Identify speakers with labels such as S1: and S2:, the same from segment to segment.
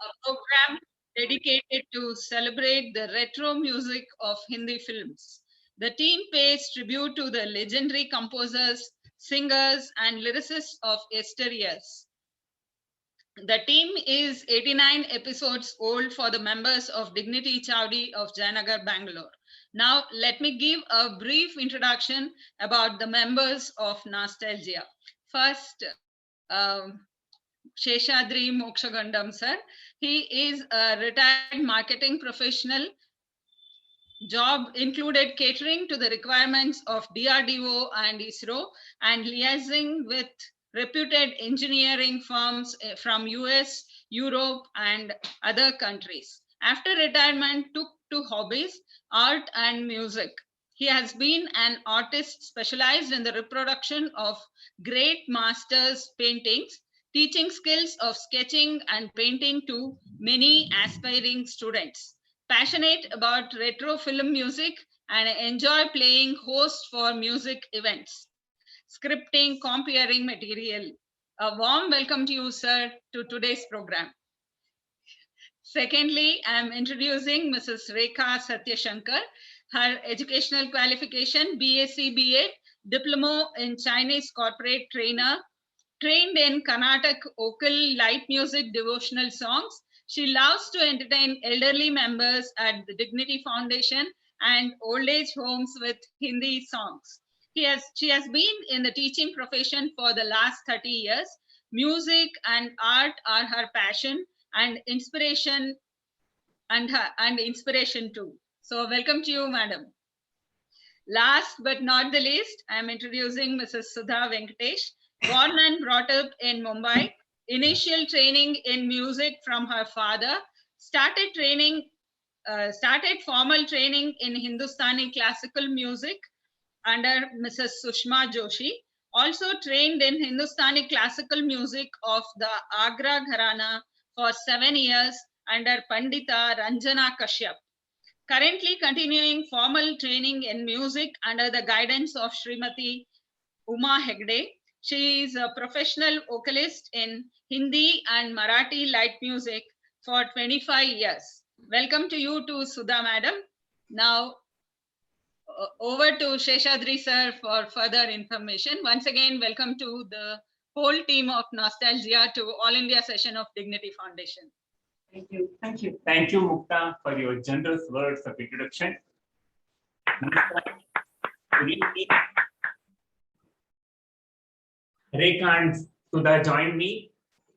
S1: a program dedicated to celebrate the retro music of Hindi films. The team pays tribute to the legendary composers, singers, and lyricists of yesteryears. The team is 89 episodes old for the members of Dignity Chowdi of Jayanagar, Bangalore. Now, let me give a brief introduction about the members of Nostalgia. First, Sheshadri Mokshagandam sir. He is a retired marketing professional. Job included catering to the requirements of DRDO and ISRO and liaising with reputed engineering firms from US, Europe, and other countries. After retirement, took to hobbies, art and music. He has been an artist specialized in the reproduction of great masters' paintings, teaching skills of sketching and painting to many aspiring students. Passionate about retro film music and enjoy playing host for music events, scripting, comparing material. A warm welcome to you, sir, to today's program. Secondly, I am introducing Mrs. Rekha Satyashankar. Her educational qualification, BSc BA, Diploma in Chinese Corporate Trainer, trained in Carnatic vocal light music devotional songs. She loves to entertain elderly members at the Dignity Foundation and old age homes with Hindi songs. She has been in the teaching profession for the last 30 years. Music and art are her passion and inspiration and inspiration too. So welcome to you, madam. Last but not the least, I am introducing Mrs. Sudha Venkatesh, born and brought up in Mumbai. Initial training in music from her father. Started formal training in Hindustani classical music under Mrs. Sushma Joshi. Also trained in Hindustani classical music of the Agra Gharana for 7 years under Pandita Ranjana Kashyap. Currently continuing formal training in music under the guidance of Srimati Uma Hegde. She is a professional vocalist in Hindi and Marathi light music for 25 years. Welcome to you too, Sudha madam. Now, over to Sheshadri sir for further information. Once again, welcome to the whole team of Nostalgia to All India session of Dignity Foundation.
S2: Thank you. Thank you. Thank you, Mukta, for your generous words of introduction. Rekha and Sudha join me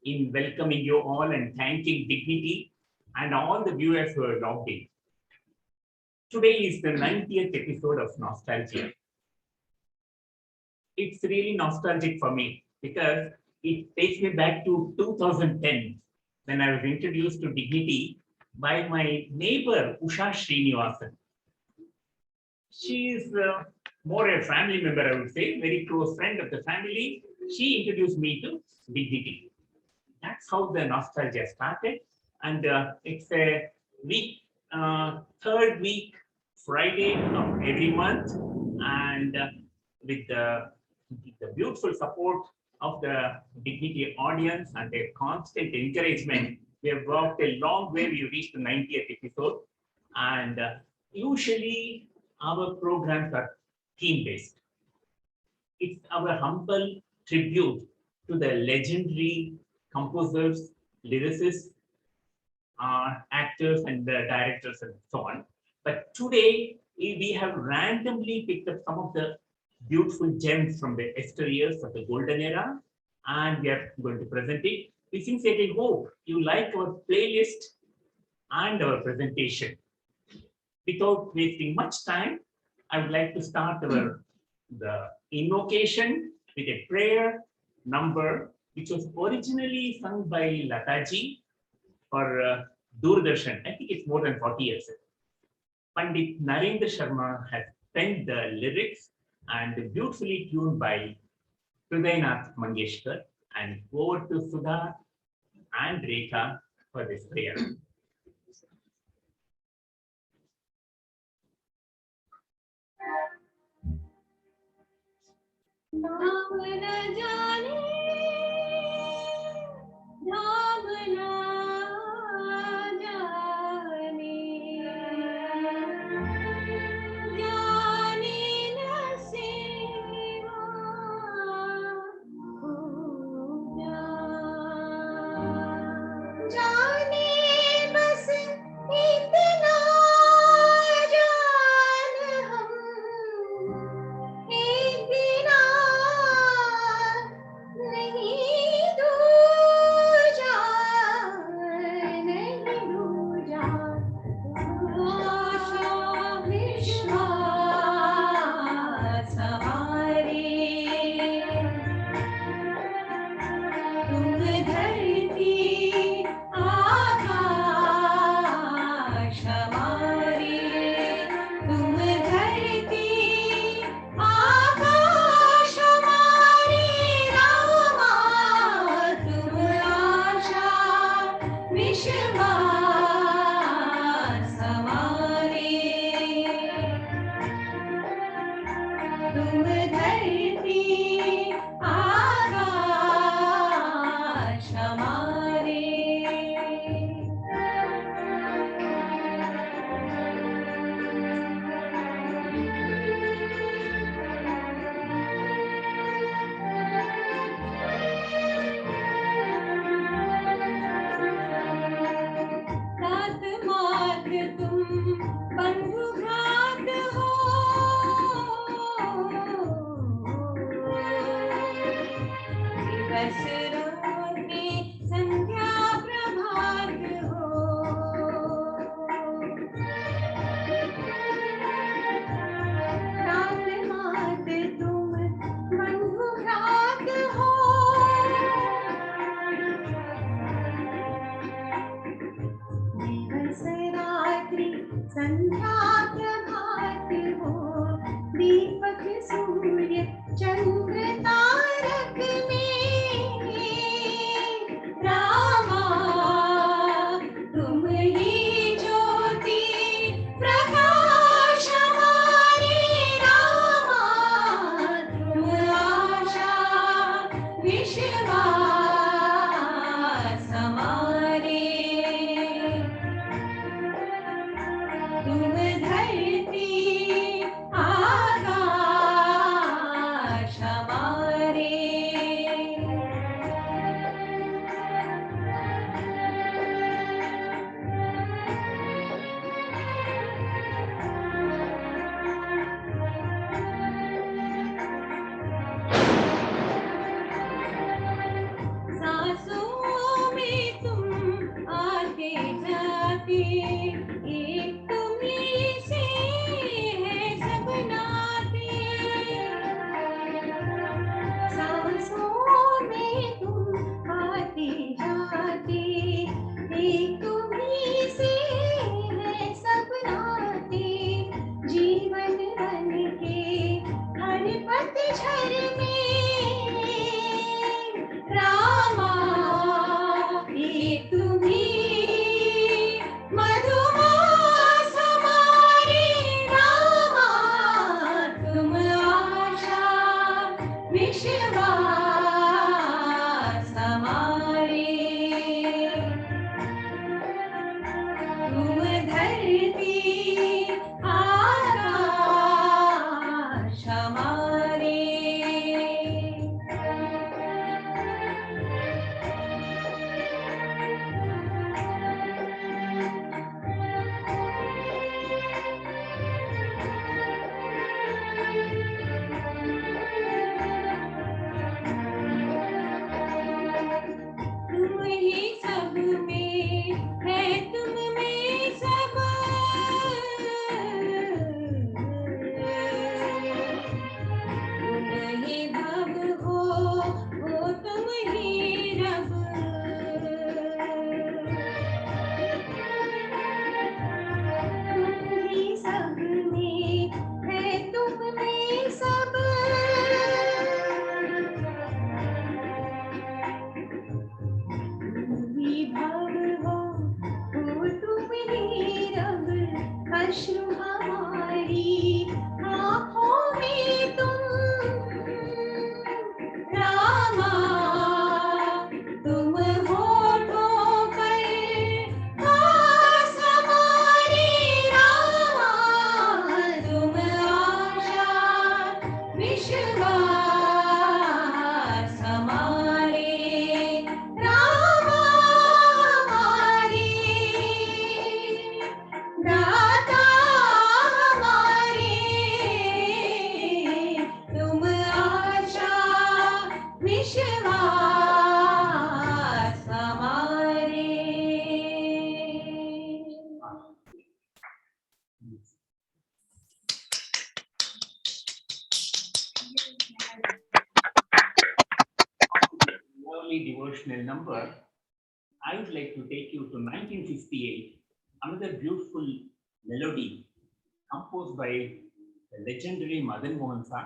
S2: in welcoming you all and thanking Dignity and all the viewers who are logged in. Today is the 90th episode of Nostalgia. It's really nostalgic for me because it takes me back to 2010 when I was introduced to Dignity by my neighbor, Usha Srinivasan. She is more a family member, I would say, very close friend of the family. She introduced me to Dignity. That's how the nostalgia started. And it's a week, third week, Friday of every month. And with the beautiful support of the Dignity audience and their constant encouragement, we have walked a long way. We reached the 90th episode. And usually our programs are theme-based. It's our humble tribute to the legendary composers, lyricists, actors, and the directors, and so on. But today, we have randomly picked up some of the beautiful gems from the yesteryears of the golden era, and we are going to present it. We sincerely hope you like our playlist and our presentation. Without wasting much time, I would like to start the invocation with a prayer number, which was originally sung by Lataji for Doordarshan. I think it's more than 40 years ago. Pandit Narendra Sharma has penned the lyrics and beautifully tuned by Hridaynath Mangeshkar. And over to Sudha and Rekha for this prayer.
S3: नाम न जाने नाम ना विश्वास हमारे, तुम धरती आकाश हमारे। तात मात तुम बंधु भ्रात हो, दिवस रोते संध्या प्रभात हो। तात मात तुम बंधु भ्रात हो, दिवस रात्रि संध्या प्रभात हो। दीपक सूर्य चंद्र तारक में रामा, तुम ही ज्योति प्रकाश हमारे। रामा, तुम आशा विश्वास हमारे, तुम धरती आकाश हमारे। सांसों में तुम आते जाते, एक तुम्हीं से है सब नाते। सांसों में तुम आते जाते, एक तुम्हीं से है सब नाते। जीवन बन के हर पतझड़ में रामा, एक तुम्हीं मधुमास हमारे। रामा, तुम आशा विश्वास हमारे, तुम धरती आकाश हमारे। तुम ही सब में है, तुम में सब, तुम ही भव हो तुम ही रब। तुम ही सब में है, तुम में सब, तुम ही भव हो तुम ही रब। अश्रु हमारी आँखों में तुम रामा, तुम होठों पर खास हमारे। रामा, तुम आशा विश्वास हमारे। रामा हमारे, दाता हमारे, तुम आशा विश्वास हमारे।
S2: Lovely devotional number. I would like to take you to 1958, another beautiful melody composed by the legendary Madan Mohan Sir,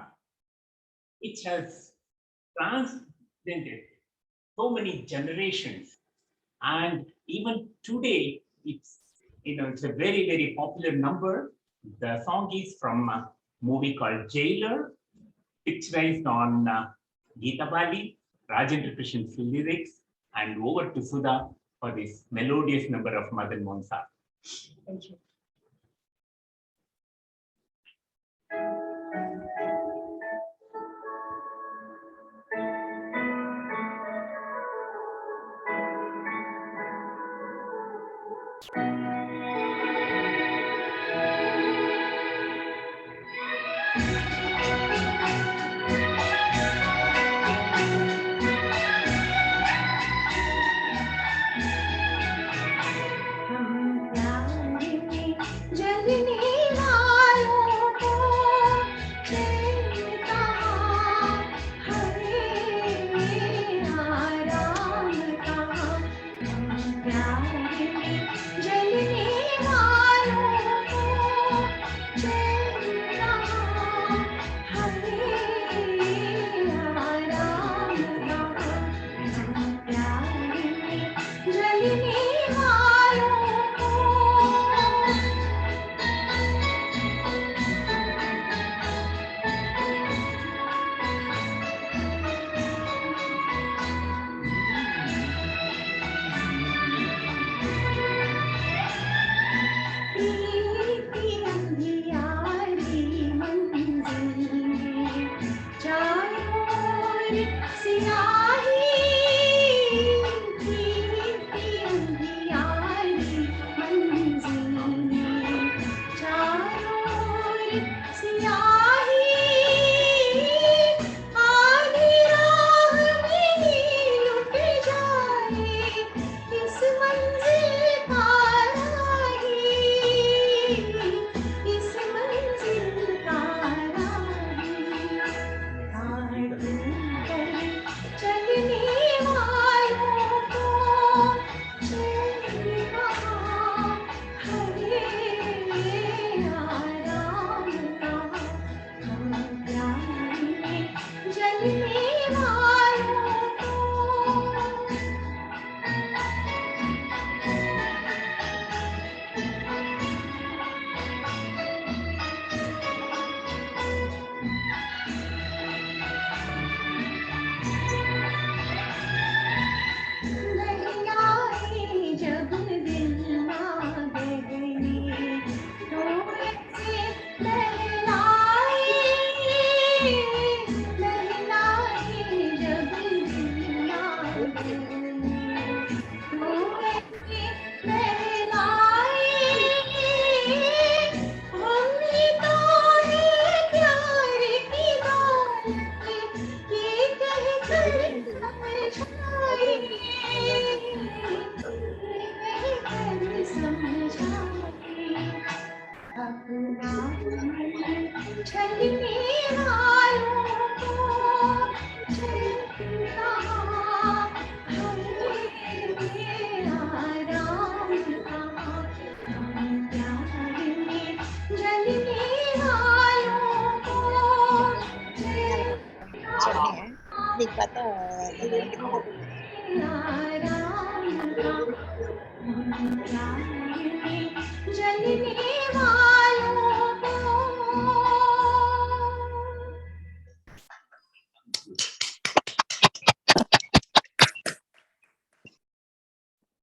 S2: which has transcended so many generations and even today it's it's a very, very popular number. The song is from a movie called Jailer, picturized on Geeta Bali, Rajendra Krishan's lyrics, and over to Sudha for this melodious number of Madan Mohan Saab.
S3: Thank you.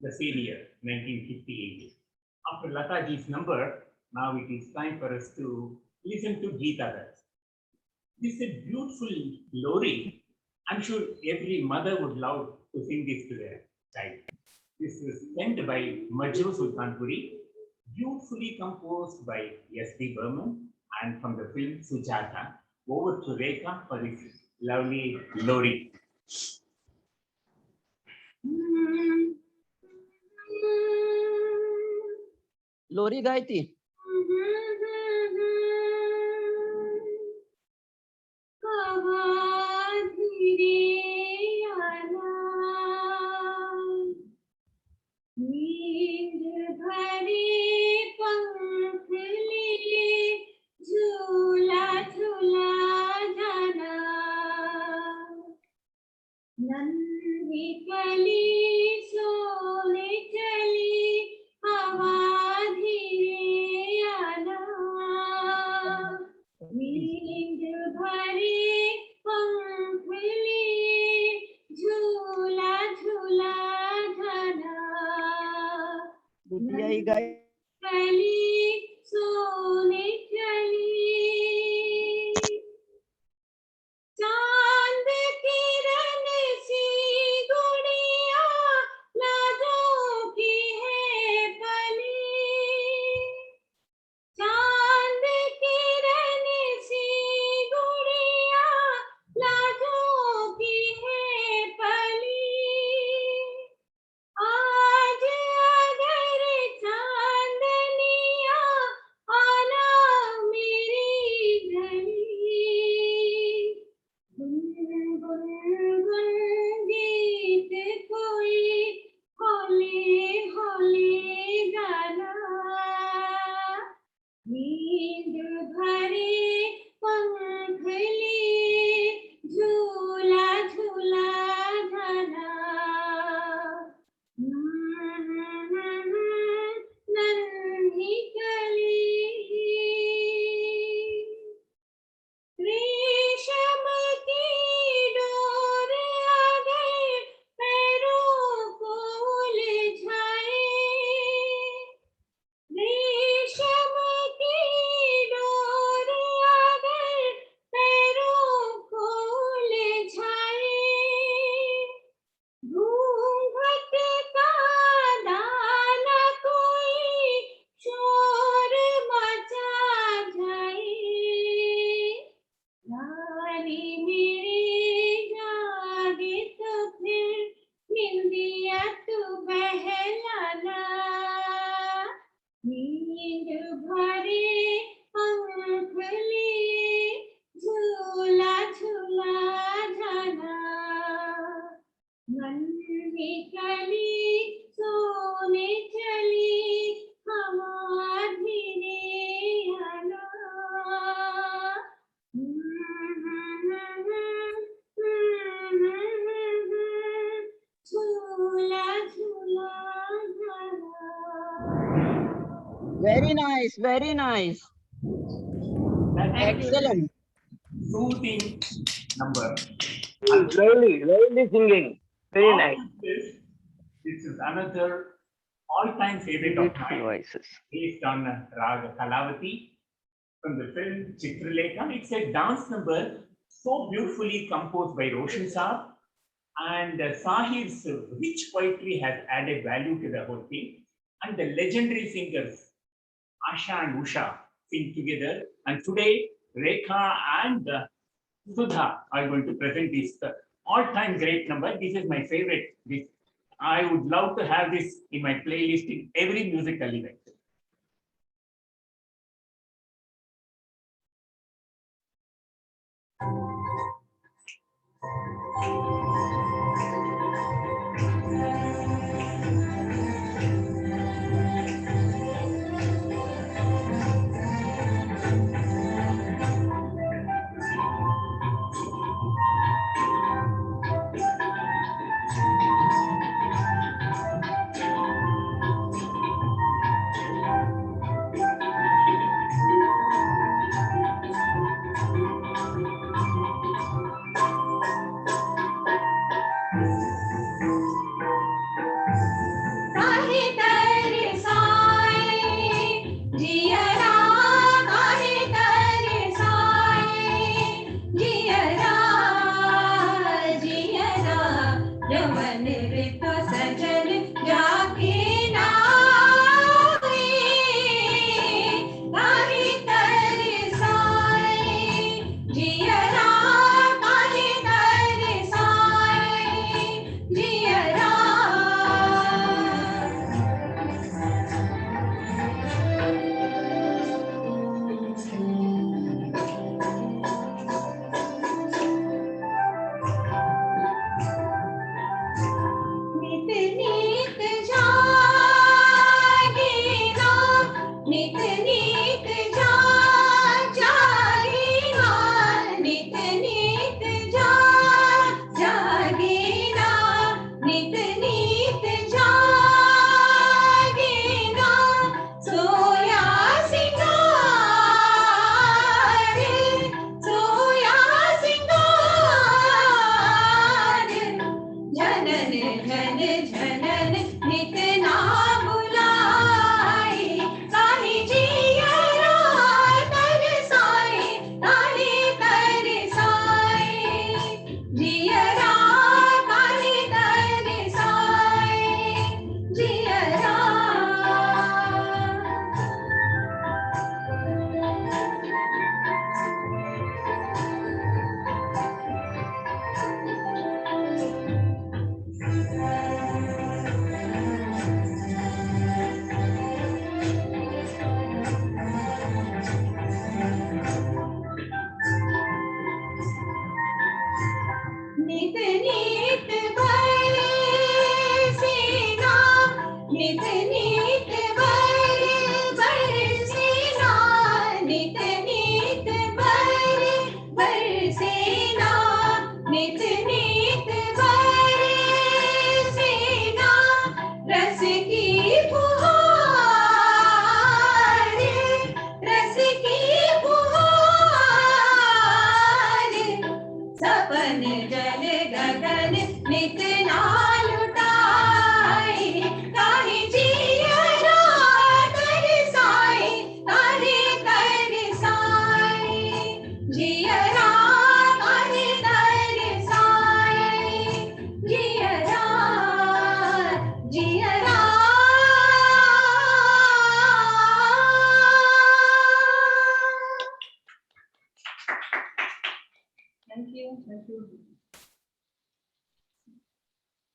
S2: The same year, 1958. After Lataji's number, now it is time for us to listen to Geeta Das. This is a beautiful lori. I'm sure every mother would love to sing this to their child. This is sent by Majhu Sultanpuri, beautifully composed by S.D. Burman, and from the film Sujata. Over to Rekha for this lovely lori.
S4: लोरी गाई थी
S3: झूला झूला जाना नन्ही कली सोने चली
S4: द्वितीय ही गाय
S3: चली सोने चली, चांद किरण सी गुड़िया लाजों की है पली, चांद किरण सी गुड़िया लाजों की है पली, आज अगर चांदनिया आना मेरी गली, गुनगुन गुन गीत कोई हौले हौले गाना, नींद भरे पंख लिए झूला झूला गाना, नन्ही कली, रेशम की डोर अगर पैरों को उलझाए, रेशम की डोर अगर पैरों को उलझाए, घूंघट का दाना कोई शोर मचा जाए, रानी मेरे जागे तो फिर निंदिया तू बहलाना, नींद भरे पंख लिए झूला झूला जाना, नन्ही कली सोने चली हवा धीरे आना, झूला झूला जाना।
S4: very nice, very nice,
S2: That is
S4: excellent.
S2: soothing number.
S5: Lovely singing. Very nice.
S2: This is another all-time favorite of
S5: Beautiful
S2: mine,
S5: voices.
S2: based on Raga Kalavati from the film Chitralekha. It's a dance number so beautifully composed by Roshan Saab, and Sahir's rich poetry has added value to the whole thing. And the legendary singers Asha and Usha sing together. And today, Rekha and Sudha are going to present this all-time great number. This is my favorite. I would love to have this in my playlist in every musical event.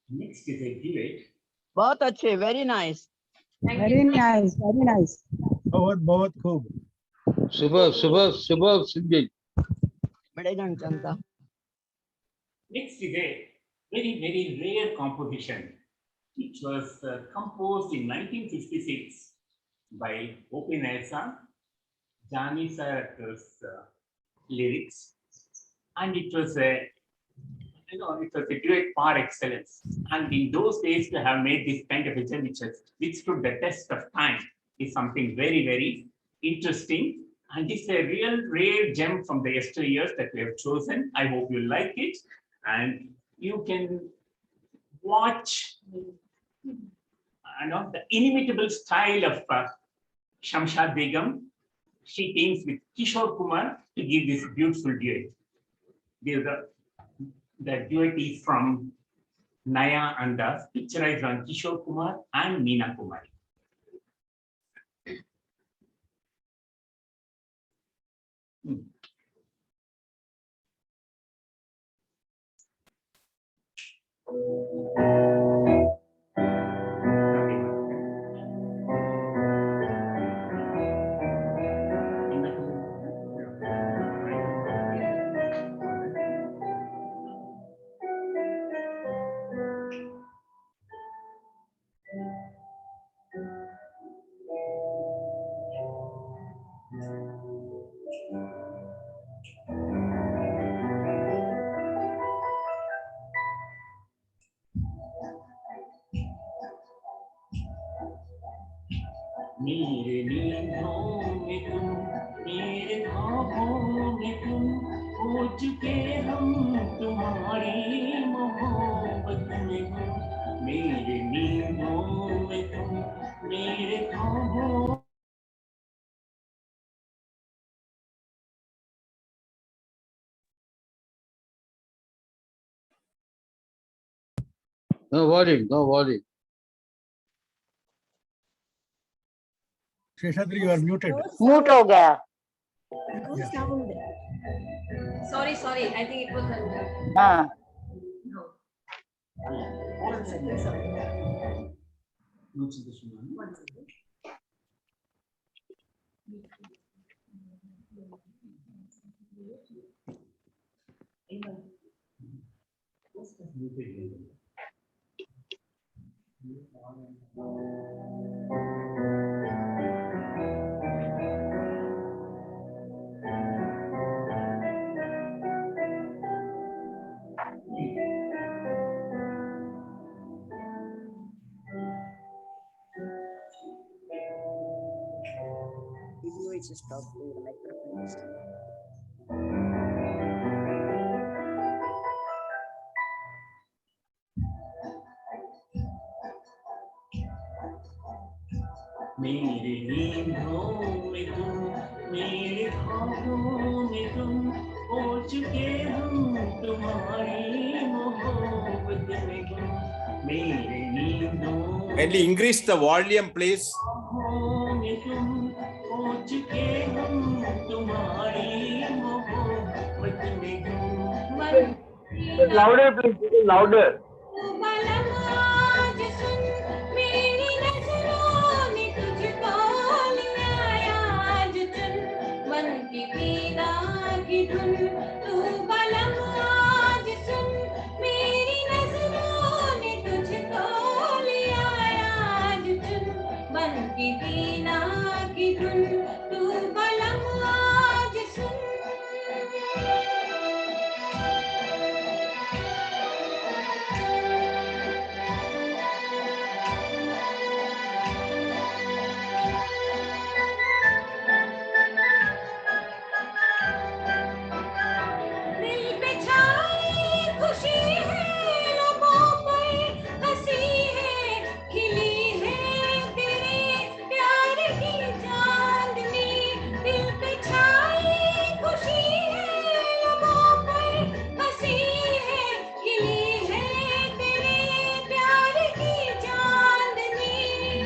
S2: Next is a duet.
S4: बहुत अच्छे, very nice.
S6: Very nice, very nice.
S7: बहुत खूब.
S8: Superb singing.
S4: बड़े जनता.
S2: Next is a very rare composition, which was composed in 1956 by O.P. Nair, Jani Sar's lyrics, and it was a duet par excellence. And in those days, to have made this kind of a gem which has withstood the test of time is something very interesting. And it's a real rare gem from the yesteryears that we have chosen. I hope you like it, and you can watch the inimitable style of Shamshad Begum. She teams with Kishore Kumar to give this beautiful duet. The duet is from Naya Andas, picturized on Kishore Kumar and Meena Kumari. मेरे नींदों में तुम, मेरे ख्वाबों में तुम, हो चुके हम तुम्हारी मोहब्बत में गुम। मेरे नींदों में तुम, मेरे ख्वाबों
S8: No volume.
S7: Sheshadri, you are muted.
S5: Mute हो गया.
S3: Sorry. I think it was under.
S5: हाँ.
S3: One second, sorry.
S4: Video is stopped. The microphone is.
S2: मेरे नींदों में तुम, मेरे ख्वाबों में तुम, हो चुके हम तुम्हारी मोहब्बत में गुम। मेरे नींदों
S9: Kindly increase the volume, please.
S2: में तुम, हो चुके हम तुम्हारी मोहब्बत में गुम।
S5: Louder, please. Louder.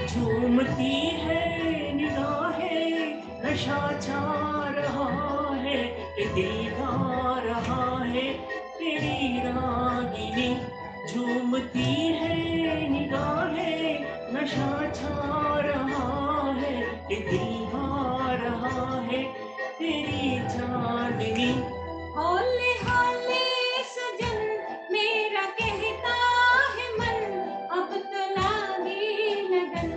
S2: झूमती है निगाहें, नशा छा रहा है, दिल गा रहा है, तेरी रागिनी झूमती है निगाहें, नशा छा रहा है कि दिल भा रहा है तेरी चांदनी।
S3: होले होले सजन मेरा कहता है मन, अब तो लागी लगन।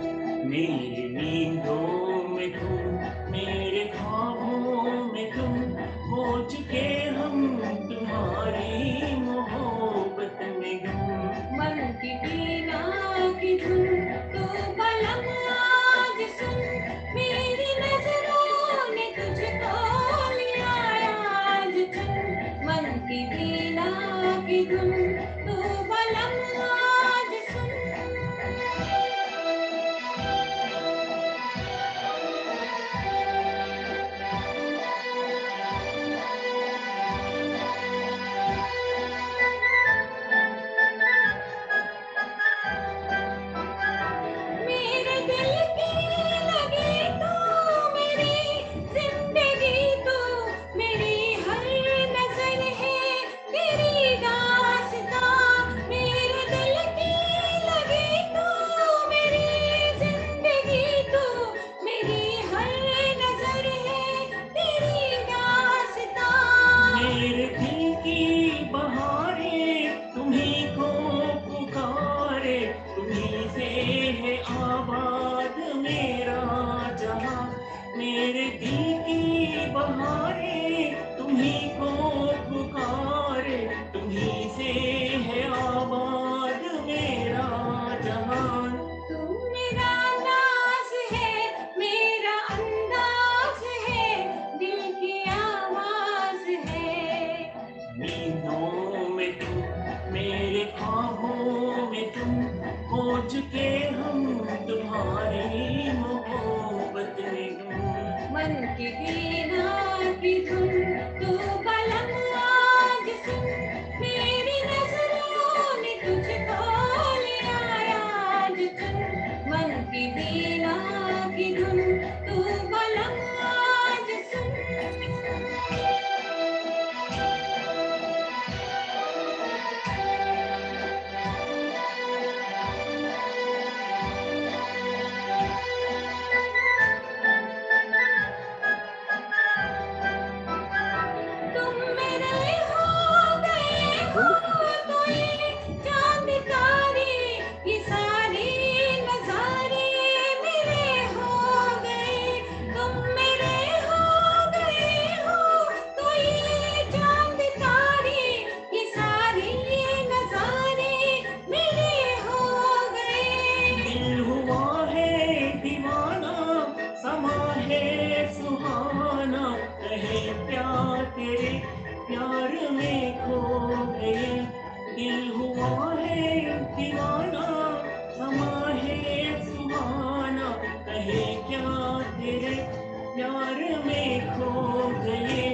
S2: मेरी नींदों में तुम, मेरे ख्वाबों में तुम, हो चुके हम तुम्हारी मोहब्बत में गुम।
S3: मन की वीणा की धुन तू बलम आज सुन, मेरी नजरों ने तुझको लिया आज चुन। मन की वीणा की धुन तू बलम आज सुन। मेरे दिल की लगी तू, मेरी जिंदगी तू, मेरी हर नजर है तेरी दास्तां। मेरे दिल की लगी तू, मेरी जिंदगी तू, मेरी हर नजर है तेरी दास्तां।
S2: मेरे दिल की बहारें तुम्हीं को पुकारे, तुम्हीं से है आबाद मेरा जहां। मेरे दिल की बहारें तुम्हीं को पुकारे, तुम्हीं से है आबाद मेरा जहां।
S3: तू मेरा नाज है, मेरा अंदाज है, दिल की आवाज है।
S2: नींदों में तुम, मेरे ख्वाबों में तुम, हो चुके हम तुम्हारी मोहब्बत में गुम।
S3: मन की वीणा की धुन तू बलम आज सुन, मेरी नजरों ने तुझको लिया आज चुन। मन की वीणा की धुन तू बलम आज सुन। तुम मेरे हो गए हो तो ये चांद तारे, ये सारे नजारे मेरे हो गए। तुम मेरे हो गए हो तो ये चांद तारे, ये सारे नजारे मेरे हो गए।
S2: दिल हुआ है दीवाना, समा है सुहाना, कहे क्या तेरे प्यार में खो गए। दिल हुआ है दीवाना, समा है सुहाना, कहे क्या तेरे प्यार में खो गए।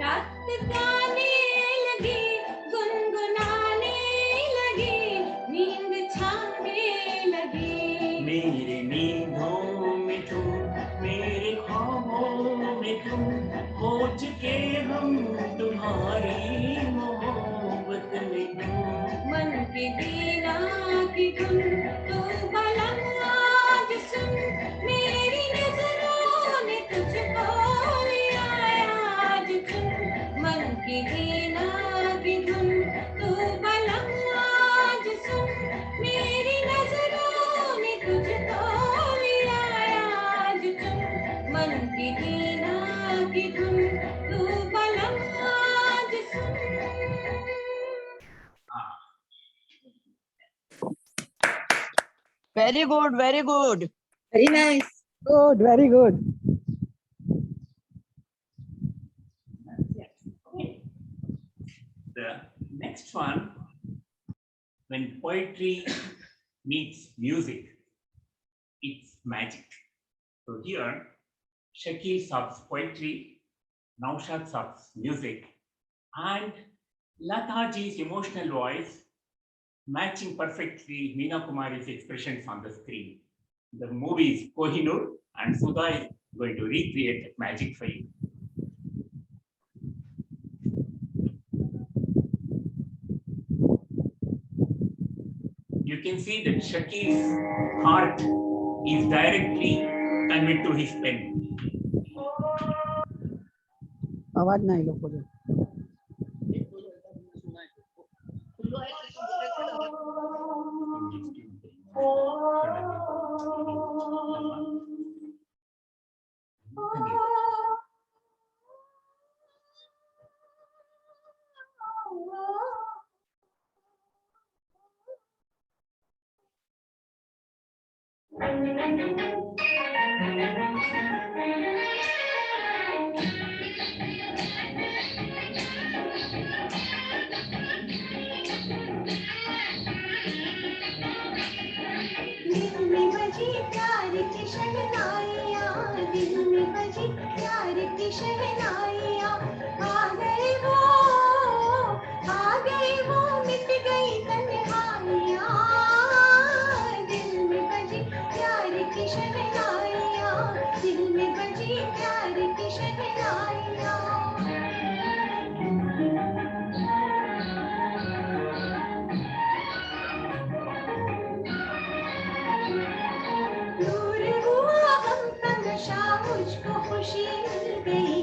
S3: रात गाने लगी, गुनगुनाने लगी, नींद छाने लगी।
S2: मेरे नींदों में तुम, मेरे ख्वाबों में तुम, हो चुके हम तुम्हारी मोहब्बत में गुम।
S3: मन की वीणा की धुन तू बलम आज सुन, मेरी नजरों ने तुझको लिया आज चुन। मन की वीणा की धुन तू बलम आज सुन, मेरी नजरों ने तुझको लिया आज चुन। मन की वीणा की धुन तू बलम आज सुन।
S4: Very good, very good.
S6: Very nice. Good, very good.
S2: The next one, when poetry meets music, it's magic. So here, Shakil Saab's poetry, Naushad Saab's music, and Lataji's emotional voice matching perfectly Meena Kumari's expressions on the screen. The movie is Kohinoor, and Sudha is going to recreate that magic for you. you can see that Shaki's heart is directly conveyed to his pen.
S6: आवाज नहीं लोग बोलो
S3: दिल में बजी प्यार की शहनाइयाँ, दिल में बजी प्यार की शहनाइयाँ, आ गए वो मिट गई तन्हाइयाँ। दिल में बजी प्यार की शहनाइयाँ, दिल में बजी प्यार की शहनाइयाँ। दूर हुआ गम का नशा, मुझको खुशी मिल गई।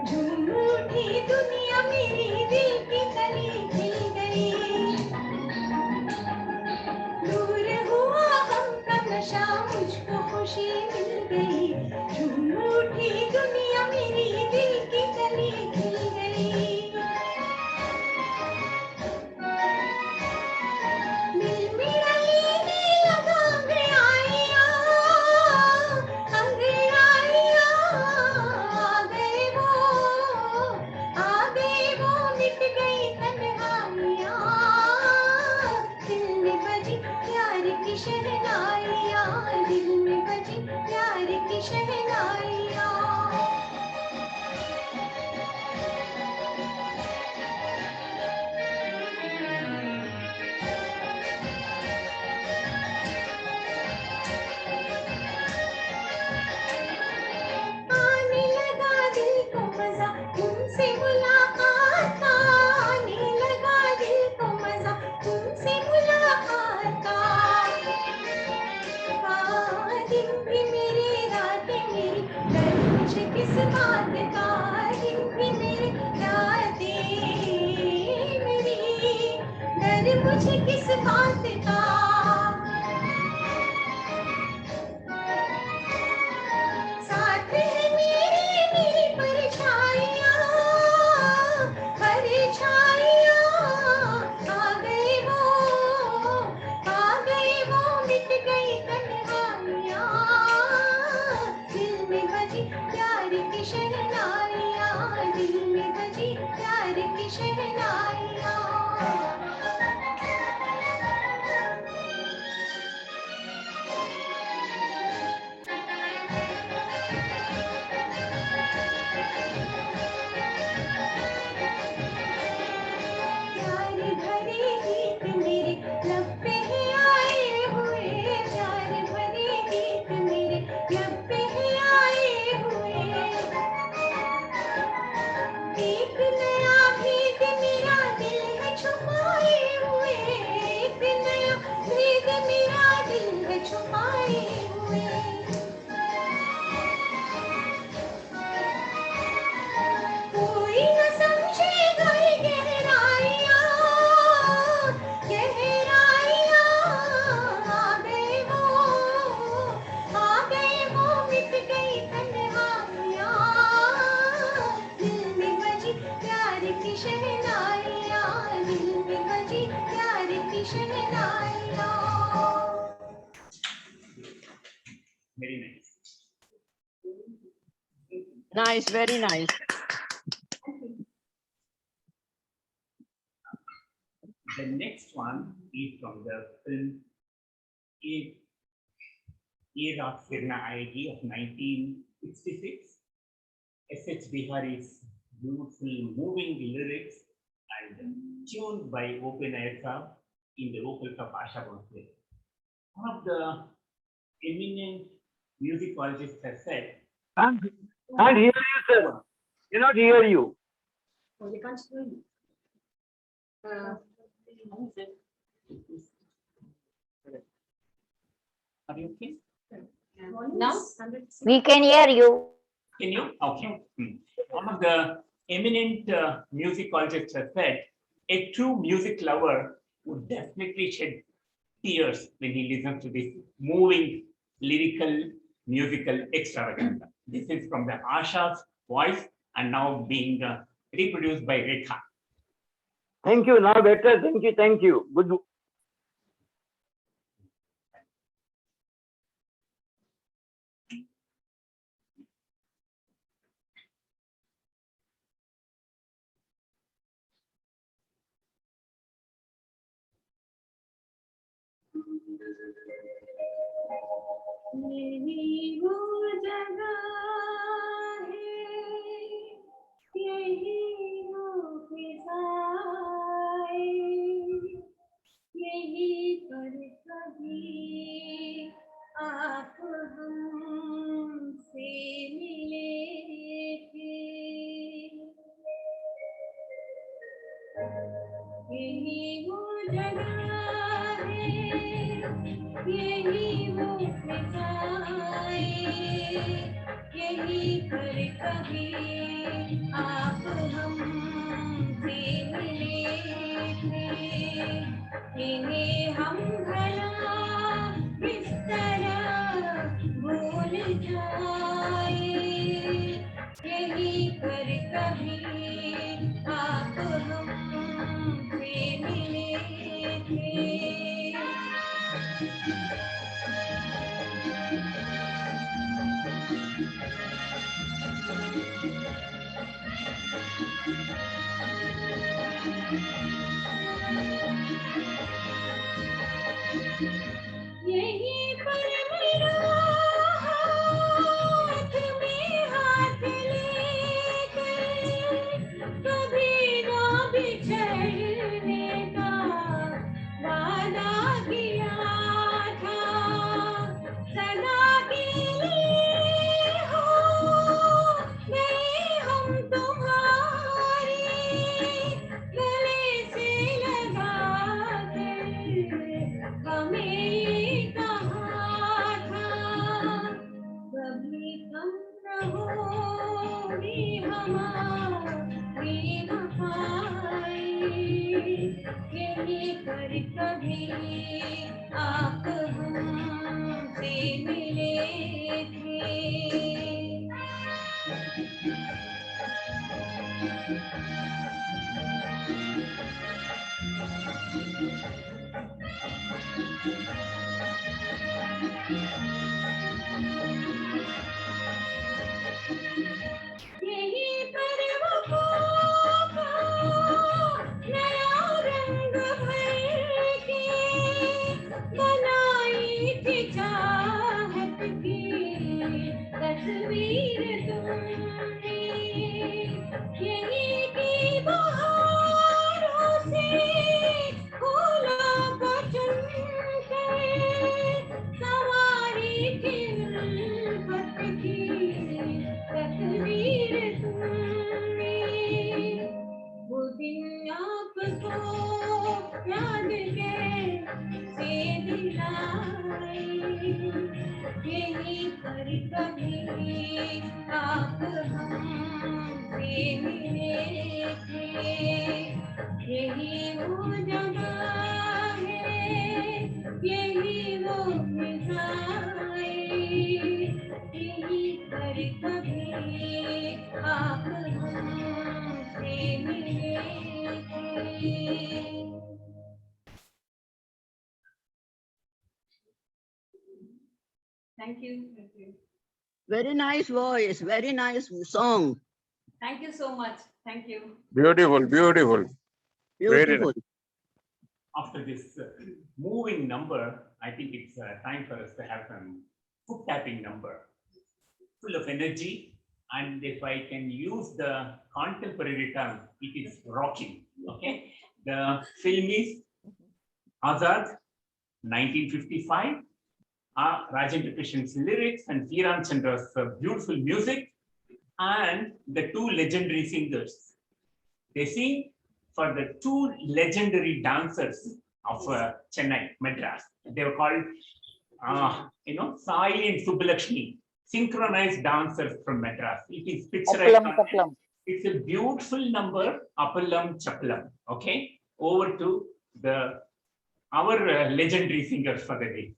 S3: झूम उठी दुनिया, मेरी दिल की कली खिल गई। दूर हुआ गम का नशा, मुझको खुशी मिल गई। झूम उठी दुनिया, मेरी दिल की कली खिल गई। दिल मेरा लेने लगा अंगड़ाइयाँ, अंगड़ाइयाँ। आ गए वो मिट गई तन्हाइयाँ। दिल में बजी प्यार की शहनाइयाँ, दिल में बजी प्यार की शहनाइयाँ। आने लगा दिल को मजा तुमसे मुलाकात का, आने लगा दिल को मजा तुमसे मुलाकात का। दिन भी मेरे रातें मेरी, डर मुझे किस बात का। दिन भी मेरे रातें मेरी, डर मुझे किस बात का। साथ है मेरी परछाइयाँ, परछाइयाँ। आ गए वो मिट गई तन्हाइयाँ। दिल में बजी प्यार की शहनाइयाँ, दिल में बजी प्यार की शहनाइयाँ। प्यार भरे गीत मेरे लब पे है आए हुए, प्यार भरे गीत मेरे लब पे है आए हुए। एक नया भेद मेरा दिल में छुपाए हुए, एक नया भेद मेरा दिल में छुपाए हुए। कोई न समझेगा ये गहराइयाँ, गहराइयाँ। आ गए वो मिट गई तन्हाइयाँ। दिल में बजी प्यार की शहनाइयाँ, दिल में बजी प्यार की शहनाइयाँ।
S2: Very nice.
S5: Nice, very nice.
S2: The next one is from the film Ye Raat Firna Aayegi of 1966. S.H. Bihari's beautiful, moving lyrics and tuned by Open Air Saab in the vocals of Asha Bhosle. One of the eminent musicologists has said,
S5: Can't hear you, sir. Cannot hear you.
S3: They can't hear you.
S2: Are you okay?
S3: Now?
S8: We can hear you.
S2: Can you? Okay. One of the eminent musicologists has said, a true music lover would definitely shed tears when he listens to this moving, lyrical, musical extravaganza. This is from the Asha's voice and now being reproduced by Rekha.
S5: Thank you. Now better. Thank you. Thank you. Good.
S3: यही वो जगह है, यही वो फिजाएं, यही पर कभी आप हमसे मिले थे, यही वो जगह है, यही वो फिजाएं, यही पर कभी आप हमसे मिले थे, इन्हें हम भला किस तरह भूल जाए, यही पर कभी आप हमसे मिले थे। यही पर मेरा हाथ में हाथ लेकर कभी ना बिछड़ने का वादा किया था, सदा के लिए हो गए हम तुम्हारे, गले से लगा कर हमें कहा था, कभी कम रहोगी हमारी वफाएं, यही पर कभी आप हमसे मिले थे। यही पर वफा का नया रंग भर के बनाई थी चाहत की तस्वीर तुमने, यही की बहारों से फूलों को चुनकर सवारी थी उल्फत की तस्वीर तुमने, वो दिन आपको याद कैसे दिलाए, यही पर कभी आप हमसे मिले थे, यही वो जगह है, यही वो फिजाएं, यही पर कभी आप हमसे मिले थे। Thank you. Thank you.
S6: Very nice voice, very nice song.
S3: Thank you so much. Thank you.
S9: Beautiful, beautiful. Very
S6: Beautiful.
S2: After this moving number, I think it's time for us to have some foot tapping number, full of energy. And if I can use the contemporary term, it is rocking. Okay. The film is Azad, 1955. Rajendra Krishan's lyrics and Kiran Chandra's beautiful music, and the two legendary singers. They sing for the two legendary dancers of Chennai, Madras. They were called, Sai and Subbulakshmi, synchronized dancers from Madras. It is picturized. It's a beautiful number, Appalam Chappalam. Okay, over to our legendary singers for the day.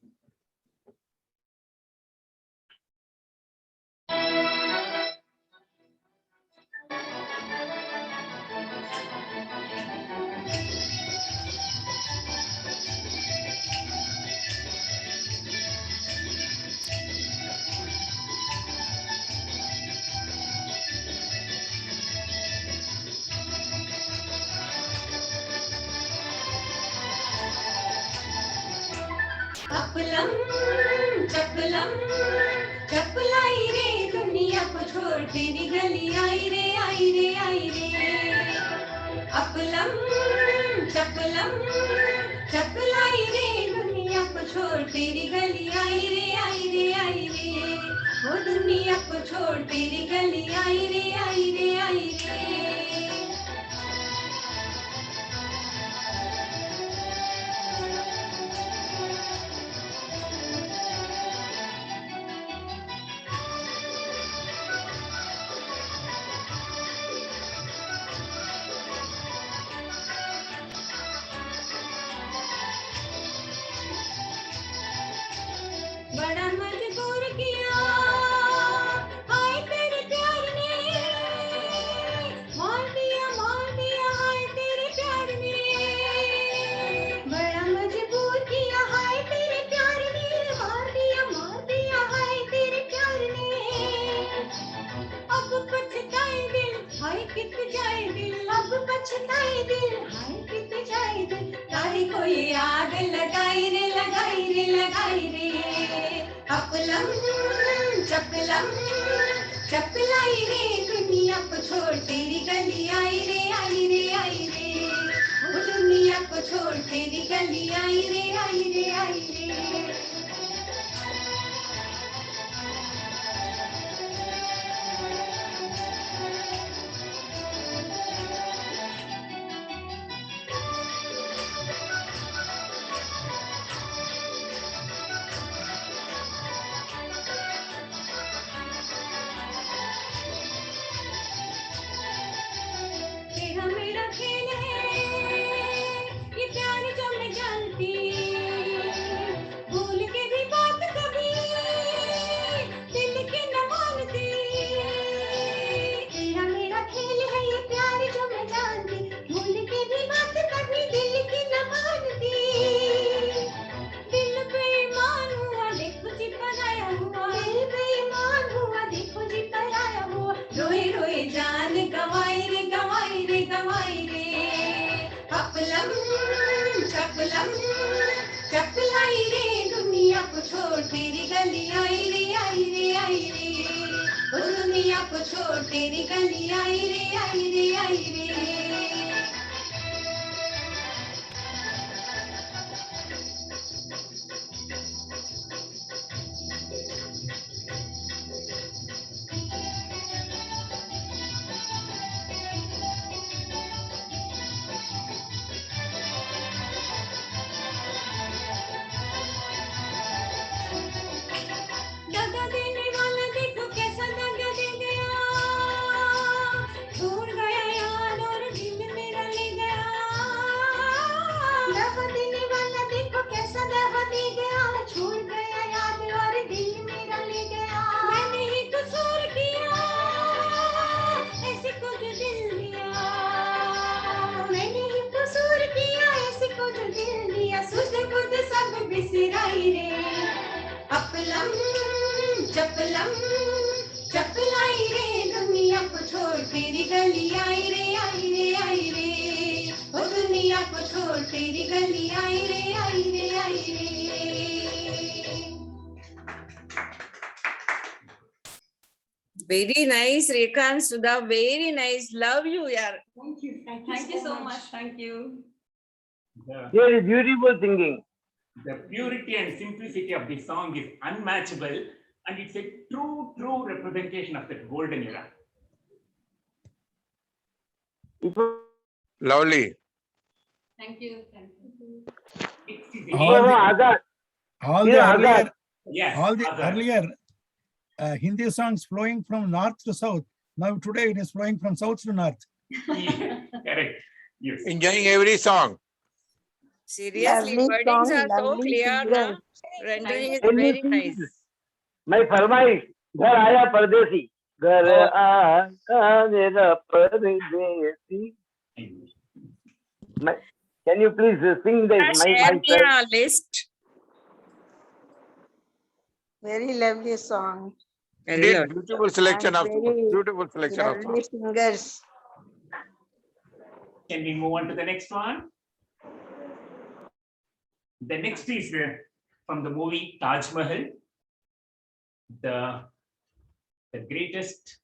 S3: Appalam चपलम चपलाई रे दुनिया को छोड़ तेरी गली आई रे आई रे आई रे अपलम चपलम चपलाई रे दुनिया को छोड़ तेरी गली आई रे आई रे आई रे वो दुनिया को छोड़ तेरी गली आई रे आई रे आई रे बड़ा मजबूर किया हाय तेरे प्यार ने मार दिया हाय तेरे प्यार ने बड़ा मजबूर किया हाय तेरे प्यार ने मार दिया हाय तेरे प्यार ने अब पछताए दिल हाय कित जाए दिल अब पछताए दिल हाय कित जाए दिल तारी कोई आग लगाई रे लगाई रे लगाई रे अपलम चपलम चपलाई रे दुनिया को छोड़ तेरी गली आई रे आई रे आई रे वो दुनिया को छोड़ तेरी गली आई रे आई रे आई रे तेरा मेरा खेल है ये प्यार जो मैं जानती भूल के भी बात कभी दिल की न मानती तेरा मेरा खेल है ये प्यार जो मैं जानती भूल के भी बात कभी दिल की न मानती दिल बेईमान हुआ देखो जी पराया हुआ दिल बेईमान हुआ देखो जी पराया हुआ रोए रोए जान गवाई रे गवाई रे गवाई रे अपलम चपलम चपलाई रे दुनिया को छोड़ तेरी गली आई रे आई रे आई रे ओ दुनिया को छोड़ तेरी गली आई रे आई रे आई रे दगा देने वाला देखो कैसा दगा दे गया छोड़ गया यार और दिल मेरा ले गया दगा देने वाला देखो कैसा दगा दे गया छोड़ गया यार और दिल मेरा ले गया मैंने ही कसूर किया ऐसे को जो दिल दिया मैंने ही कसूर किया ऐसे को जो दिल दिया सुध बुध सब बिसराई रे अपलम चपलम चपलाई रे दुनिया को छोड़ तेरी गली आई रे आई रे आई रे ओ दुनिया को छोड़ तेरी गली आई रे आई रे आई रे
S4: Very nice, Rekha and Sudha. Very nice. Love you, yaar.
S3: Thank you so much. Thank you.
S5: Very beautiful singing.
S2: The purity and simplicity of the song is unmatchable, and it's a true representation of the golden era.
S5: It was
S9: Lovely.
S1: Thank you. Thank you.
S7: All the-
S5: Azad.
S7: All the
S5: Yeah,
S7: earlier,
S5: Azad.
S2: Yes.
S7: all the
S2: Azad.
S7: earlier Hindi songs flowing from north to south. Now today it is flowing from south to north.
S2: Yeah, correct. Yes.
S9: Enjoying every song.
S4: Seriously,
S8: Lovely
S4: wordings
S8: song,
S4: are so
S8: lovely
S4: clear,
S8: singer.
S4: na? Rendering is
S5: Can you
S4: very
S5: please-
S4: nice.
S5: मैं फरमाइश घर आया परदेसी घर आया मेरा परदेसी Can you please sing this my
S4: Share
S5: friend?
S4: your list.
S8: Very lovely song.
S4: Very
S9: Indeed,
S4: lovely.
S9: beautiful selection of
S8: And very
S9: beautiful selection of
S8: Lovely
S9: songs.
S8: singers.
S2: Can we move on to the next one? The next is from the movie Taj Mahal. The greatest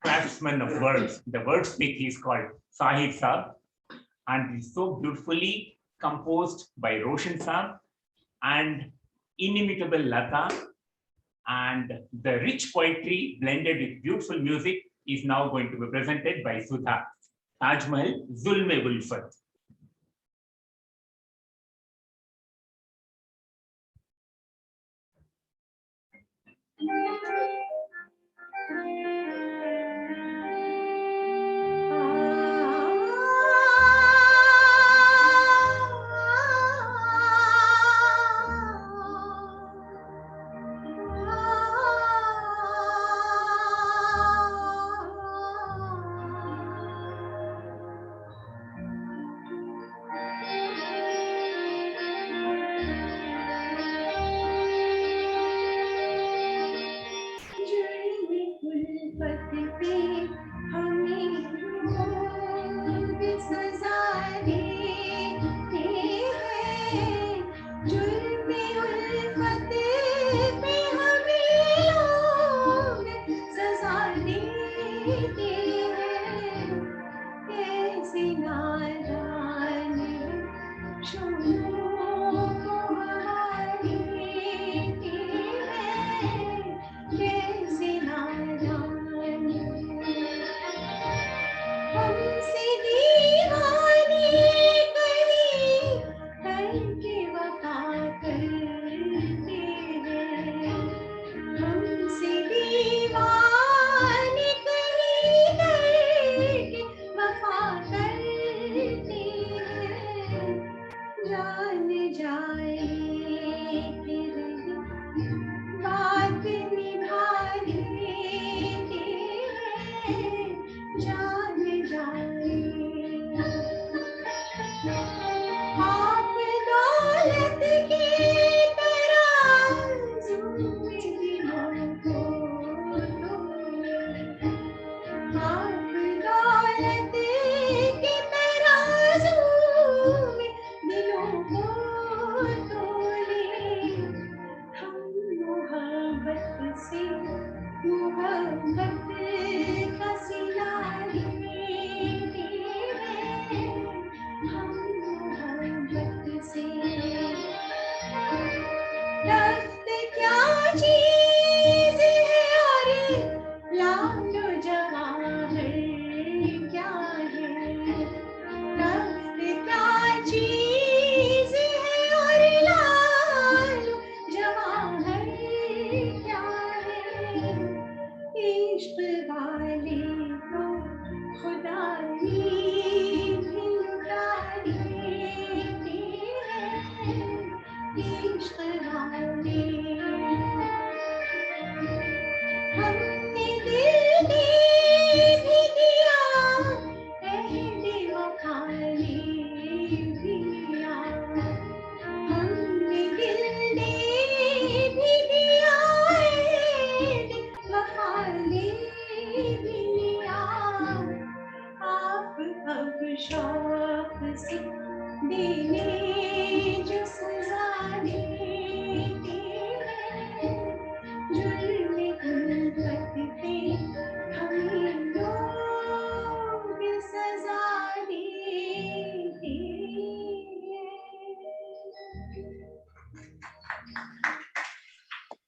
S2: craftsman of words, the wordsmith is called Sahib Saab, and is so beautifully composed by Roshan Saab and inimitable Lata, and the rich poetry blended with beautiful music is now going to be presented by Sudha. Taj Mahal, Zulm-e-Ulfat.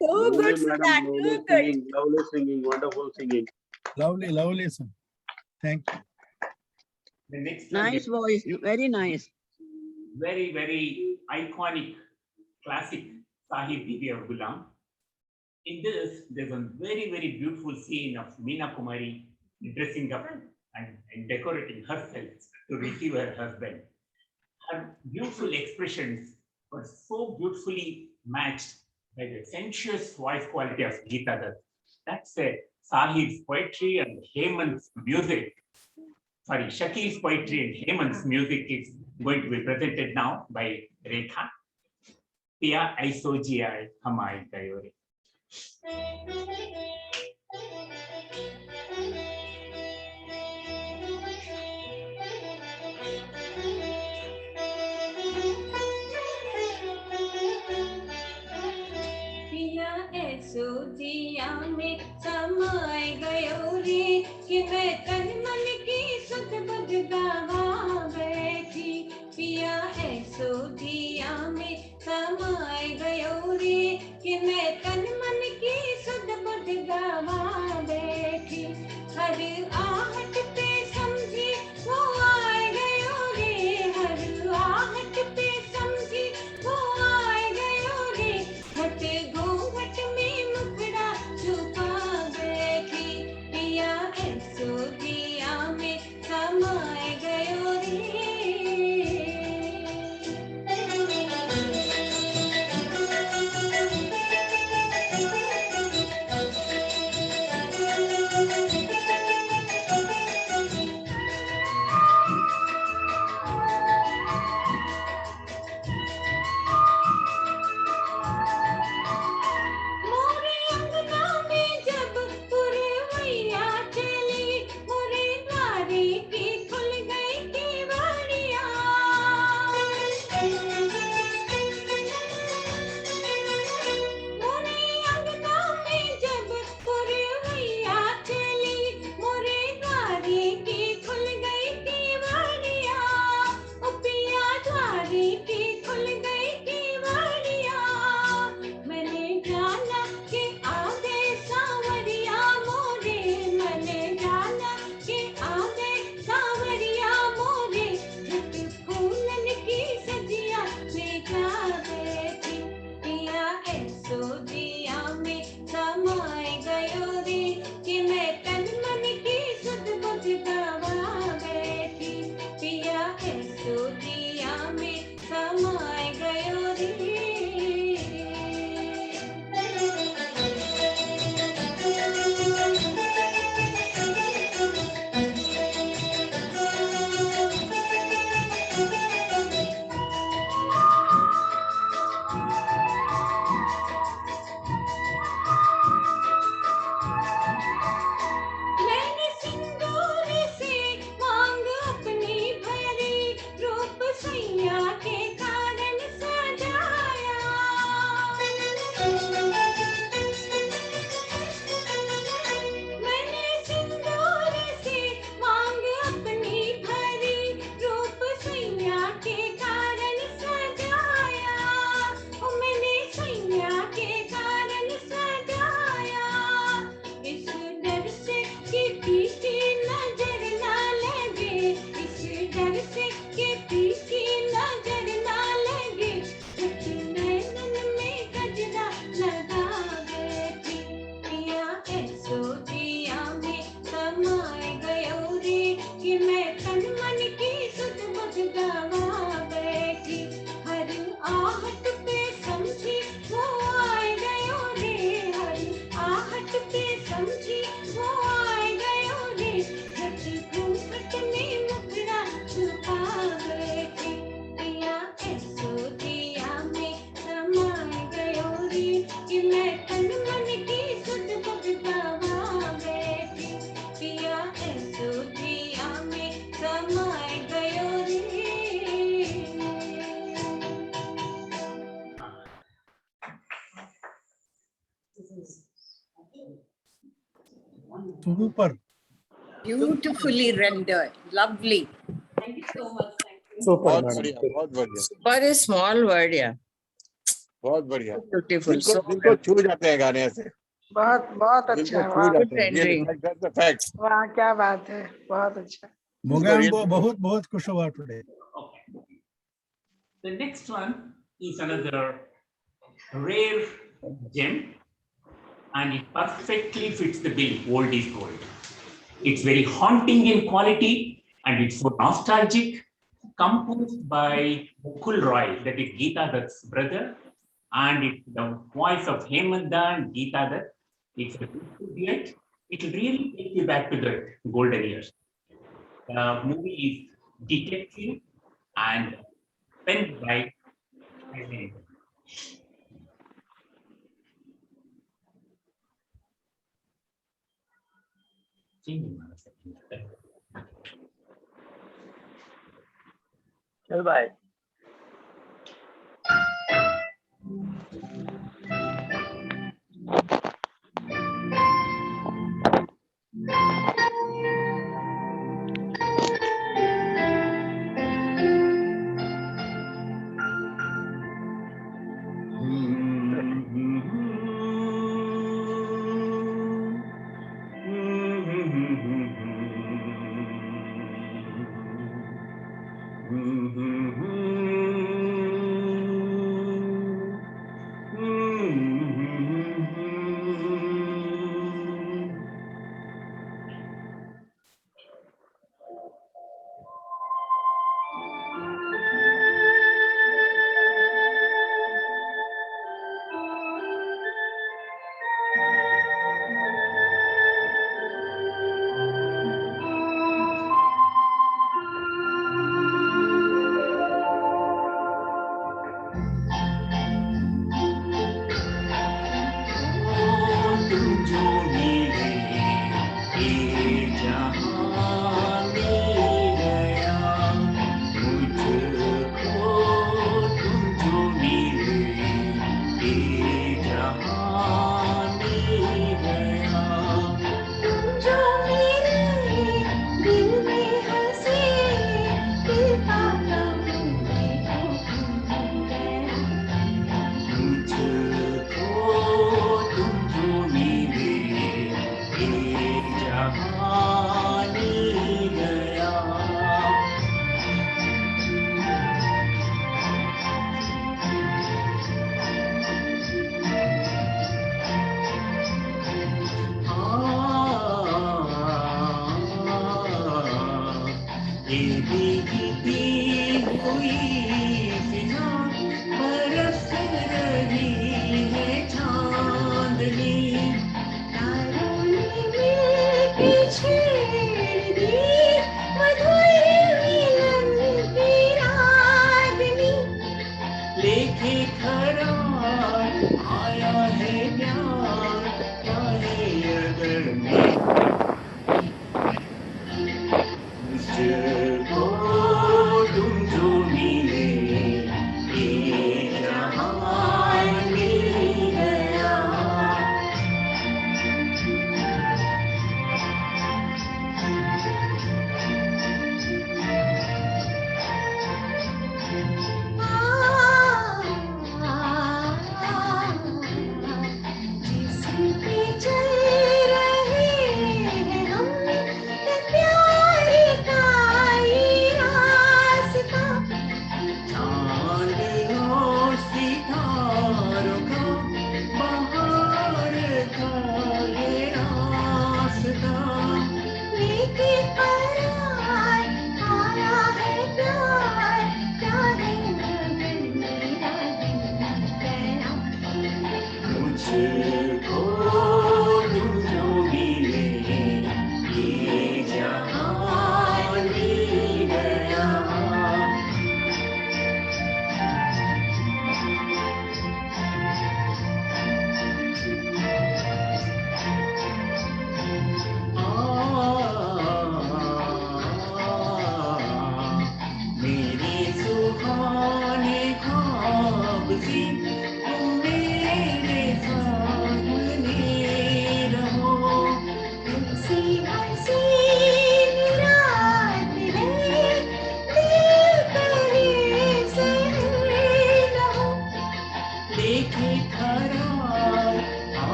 S4: So good, Sudha, too good.
S5: Lovely singing, wonderful singing.
S7: Lovely, lovely song. Thank you.
S2: The next one
S6: Nice
S2: is
S6: voice, very nice.
S2: very, very iconic classic Sahib Bibi of Gulam. In this, there's a very, very beautiful scene of Meena Kumari dressing up and decorating herself to receive her husband. Her beautiful expressions were so beautifully matched by the sensuous voice quality of Geeta Dutt. That's Sahib's poetry and Hemant's music. Sorry, Shakil's poetry and Hemant's music is going to be presented now by Rekha. Piya Aiso Jiya Hamai Gayore.
S3: पिया ऐसो जिया में समाए गयो रे कि मैं तन मन की सुध बुध गावा बैठी पिया ऐसो जिया में समाए गयो रे कि मैं तन मन की सुध बुध गावा बैठी हर आहट पे समझी वो आए गयो रे हर आहट पे समझी वो आए गयो रे हट घूंघट में मुखड़ा छुपा बैठी पिया ऐसो जिया में समाए गयो मोरे अंगना में जब पुरवैया चली मोरे द्वारे की खुल गई केवड़िया मोरे अंगना में जब पुरवैया चली मोरे द्वारे की खुल गई केवड़िया ओ पिया द्वारे की खुल गई केवड़िया मैंने जाना कि आ गए सांवरिया मोरे मैंने जाना कि आ गए सांवरिया मोरे झट फूलन की सजिया में जा बैठी पिया ऐसो जिया में समाए गयो रे कि मैं तन मन की सुध बुध गावा बैठी पिया ऐसो जिया में समाए गयो रे मैंने सिंदूर से मांग अपनी भरी रूप सैया के कारण सजाया मैंने सिंदूर से मांग अपनी भरी रूप सैया के कारण सजाया ओ मैंने सैया के कारण सजाया इस डर से कि पीछे नजर ना लगे इस डर से कि पीछे नजर ना लगे झट नैनन में गजरा लगा बैठी पिया ऐसो जिया में समाए गयो रे कि मैं तन मन की सुध बुध गावा बैठी हर आहट पे समझी वो आए गयो रे हर आहट पे समझी वो आए गयो रे झट घूंघट में मुखड़ा छुपा बैठी पिया ऐसो जिया में समाए गयो रे कि मैं तन मन की सुध बुध गावा बैठी पिया ऐसो जिया में समाए गयो रे
S7: Super.
S4: Beautifully rendered, lovely.
S3: Thank you so much. Thank you.
S9: बहुत बढ़िया, बहुत बढ़िया,
S4: Super is small word, yeah.
S9: बहुत बढ़िया।
S4: Beautiful.
S9: दिल को
S4: So
S9: दिल को छू जाते हैं गाने ऐसे,
S8: बहुत बहुत
S9: दिल
S8: अच्छा
S9: को
S8: वाह
S9: छू जाते हैं।
S4: rendering.
S9: That's the fact.
S8: वाह क्या बात है बहुत अच्छा
S7: Mogambo बहुत बहुत खुश हुआ today.
S2: Okay. The next one is another rare gem, and it perfectly fits the bill. Old is gold. It's very haunting in quality, and it's so nostalgic. Composed by Mukul Roy, that is Geeta Dutt's brother, and it's the voice of Hemanta and Geeta Dutt. It's a beautiful duet. It will really take you back to the golden years. The movie is Detective and penned by Hemanta.
S5: चल भाई.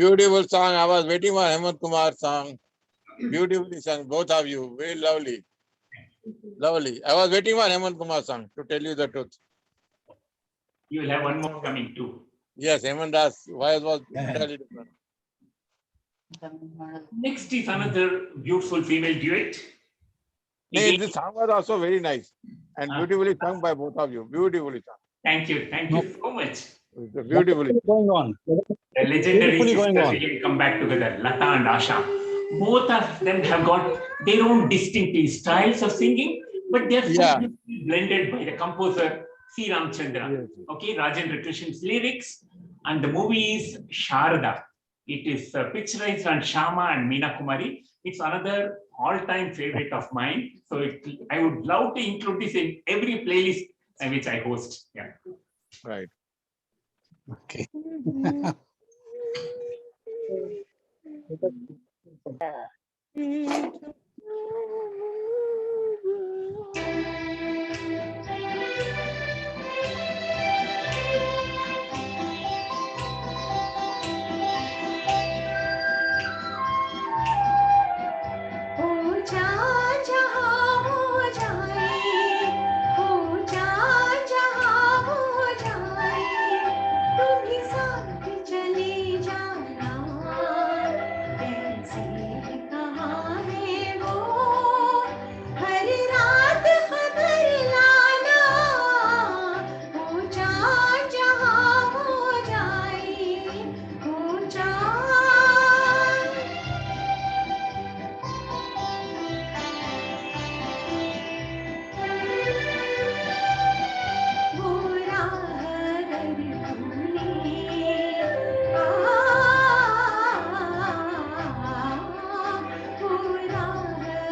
S9: Beautiful song. I was waiting for Hemant Kumar song. Beautifully sung, both of you. Very lovely. Lovely. I was waiting for Hemant Kumar song, to tell you the truth.
S2: You will have one more coming too.
S9: Yes, Hemant Das voice was
S7: Yeah.
S9: entirely different.
S2: Next is another beautiful female duet.
S9: Hey,
S2: Again,
S9: this song was also very nice and beautifully sung by both of you. Beautifully sung.
S2: thank you so much.
S9: It's beautifully.
S5: Going on.
S2: The legendary
S5: Beautifully going
S2: sisters
S5: on.
S2: again come back together, Lata and Asha. Both of them have got their own distinctive styles of singing, but they are so
S9: Yeah.
S2: beautifully blended by the composer C. Ramchandra.
S9: Yes.
S2: Okay, Rajendra Krishan's lyrics, and the movie is Sharda. It is picturized on Shama and Meena Kumari. It's another all-time favorite of mine. So I would love to include this in every playlist which I host. Yeah.
S9: Right.
S5: Okay.
S3: हो जहाँ हो जाए, हो जहाँ हो जाए, तुम ही साथ चले जाना, कैसे कहाँ है वो, हर रात खबर लाना, हो जहाँ हो जाए, हो जहाँ वो राह अगर भूले, वो राह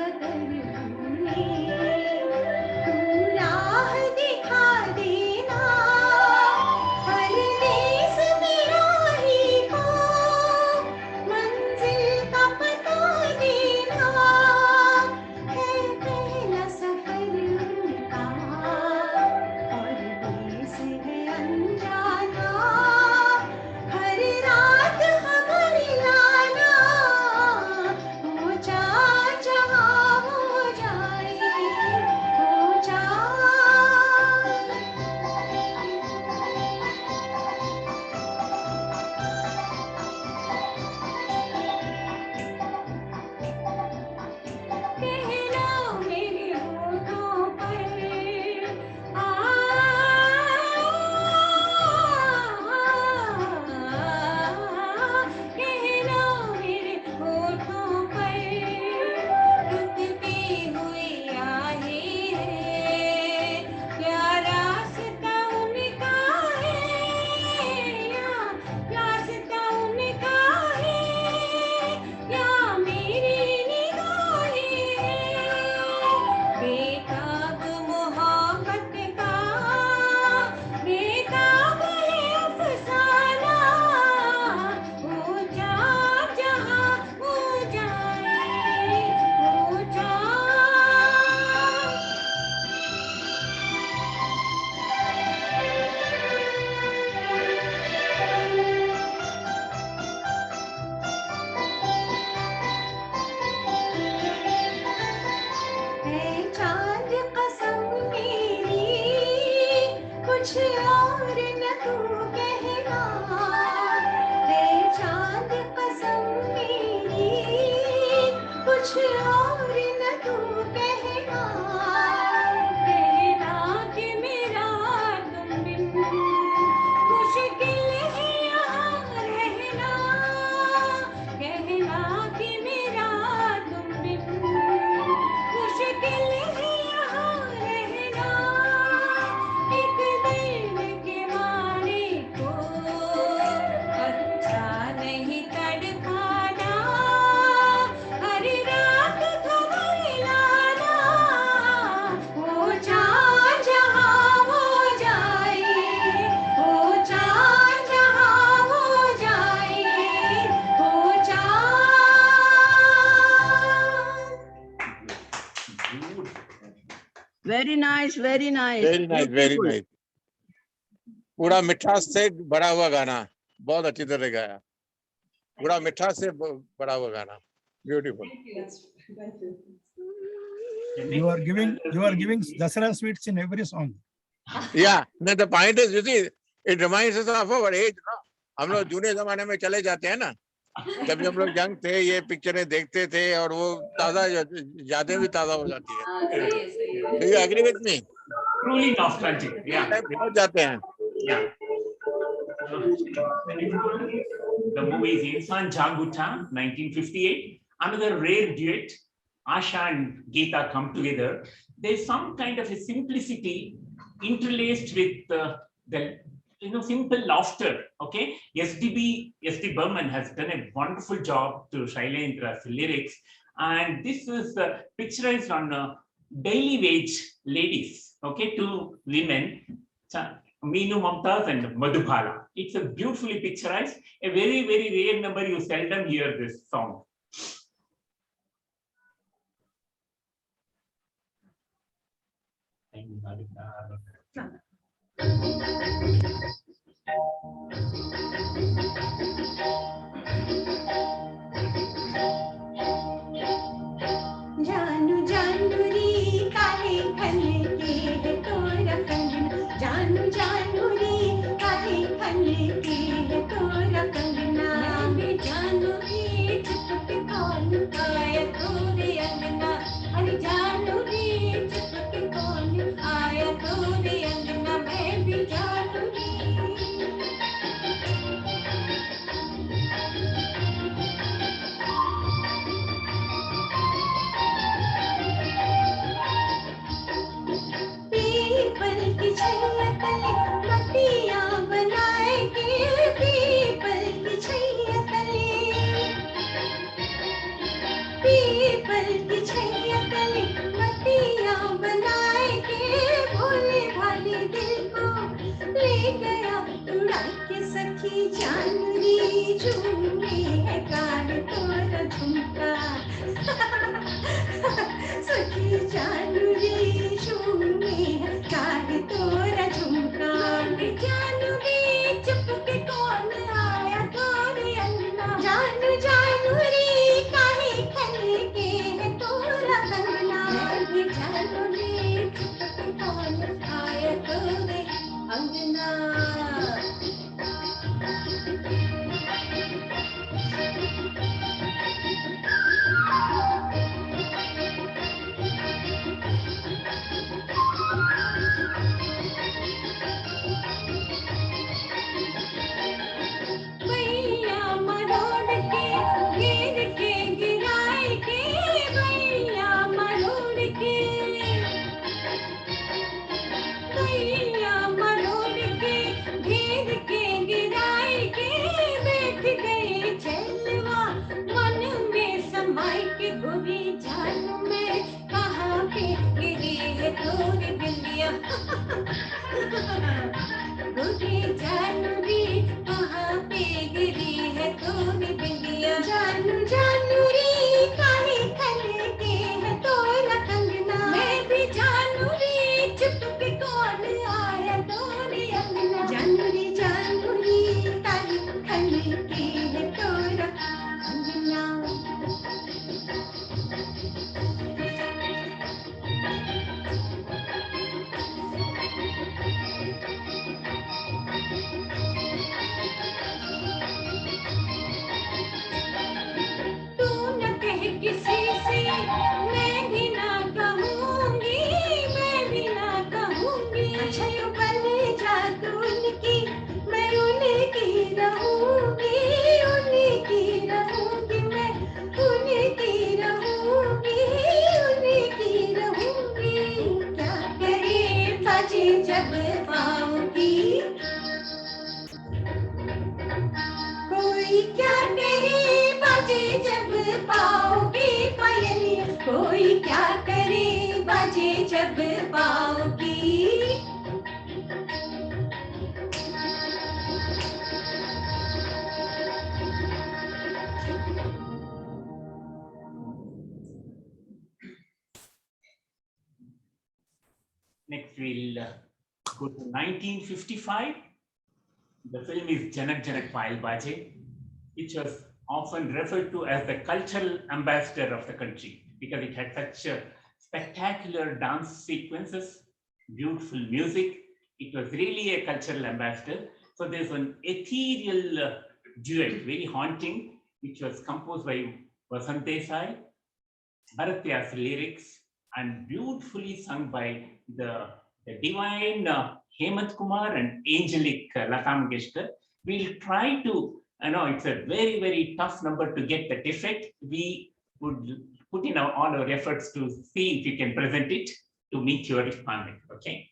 S3: अगर भूले, तू राह दिखा देना, परदेस मेरा ही को, मंजिल का पता देना, है पहला सफर उनका, और देश है अनजाना, हर रात खबर लाना, हो जहाँ हो जाए, हो जा कहना मेरे होठों पर, कहना मेरे होठों पर, रुकते हुए आए हैं, क्या रास्ता उनका है, या रास्ता उनका है, या मेरी निगाहें हैं, बेताब मोहब्बत का, बेताब है अफसाना, हो जा जहाँ हो जाए, हो जा है चांद कसम मेरी, कुछ और न तू कहना, है चांद कसम मेरी, कुछ और न तू कहना, कहना कि मेरा तुम बिन मुश्किल है यहाँ रहना, कहना कि मेरा तुम बिन मुश्किल है यहाँ रहना, एक दिल के मारे को अच्छा नहीं तड़पाना, हर रात खबर लाना, हो जा जहाँ हो जाए, हो जा जहाँ हो जाए, हो जा
S6: Very nice, very nice.
S9: Very nice, very
S6: Beautiful.
S9: nice. पूरा मिठास से भरा हुआ गाना बहुत अच्छी तरह गाया. बड़ा मिठास से बड़ा हुआ गाना, beautiful.
S7: You are giving Dasara sweets in every song.
S9: Yeah, no, the point is, you see, it reminds us of our age, no? हम लोग जूने जमाने में चले जाते हैं ना, जब हम लोग यंग थे, ये पिक्चरें देखते थे और वो ताजा यादें भी ताजा हो जाती है। Do you agree with me?
S2: Truly nostalgic. Yeah.
S9: पहुंच जाते हैं।
S2: Yeah. The movie is Insan Jaguta, 1958. Another rare duet. Asha and Geeta come together. There's some kind of a simplicity interlaced with the simple laughter. Okay, SD Burman has done a wonderful job to Shailendra's lyrics, and this is picturized on daily wage ladies. Okay, two women, Meenu Mumtaz and Madhubala. It's a beautifully picturized, a very, very rare number. You seldom hear this song.
S3: जानू जानू री काहे खन के है तोरा कंगना, जानू जानू री काहे खन के है तोरा कंगना, मैं जानू री चुप के कौन आया तोरे अंगना, अरे जानू री चुप के कौन आया तोरे अंगना, मैं भी जानू री। पीपल की छैया तले मटिया बनाएंगे, पीपल की छैया तले, पीपल की छैया तले मटिया बनाएंगे, भोले भाले दिल को ले गया उड़ा के सखी जानवी, झूमे है कान तोरा झुमका, सखी जानवी झूमे है कान तोरा झुमका, जानवी चुप के कौन आया तोरे अंगना, जानू जानू रे काहे खन के है तोरा कंगना, जानू रे चुप के कौन आया तोरे अंगना। भैया मरोड़ के घेर के गिराए के, भैया मरोड़ के, भैया मरोड़ के घेर के गिराए के, बैठ गए चलवा मन में समाई के, गोरी जानू में कहाँ पे गिरी है तोरी बिंदिया, गोरी जानू रे कहाँ पे गिरी है तोरी बिंदिया, जानू जानू रे काहे खन के है तोरा कंगना, मैं भी जानू रे चुप के कौन आया तोरे अंगना, जानू रे काहे खन के है तोरा अंगना। तू न कह किसी से मैं भी ना कहूँगी, मैं भी ना कहूँगी, अच्छा यूँ बने जा तू उनकी, मैं उनकी रहूँगी, उनकी रहूँगी, मैं उनकी रहूँगी, उनकी रहूँगी, क्या करे बाजे जब पाऊँगी, कोई क्या करे बाजे जब पाओगी पायलिया, कोई क्या करे बाजे जब पाओगी।
S2: Next, we'll go to 1955. The film is Janak Janak Payal Baje, which was often referred to as the cultural ambassador of the country because it had such spectacular dance sequences, beautiful music. It was really a cultural ambassador. So there's an ethereal duet, very haunting, which was composed by Vasant Desai, Bharat Vyas lyrics, and beautifully sung by the divine Hemant Kumar and angelic Lata Mangeshkar. We'll try to, I know it's a very, very tough number to get that effect. We would put in all our efforts to see if we can present it to meet your requirement, okay?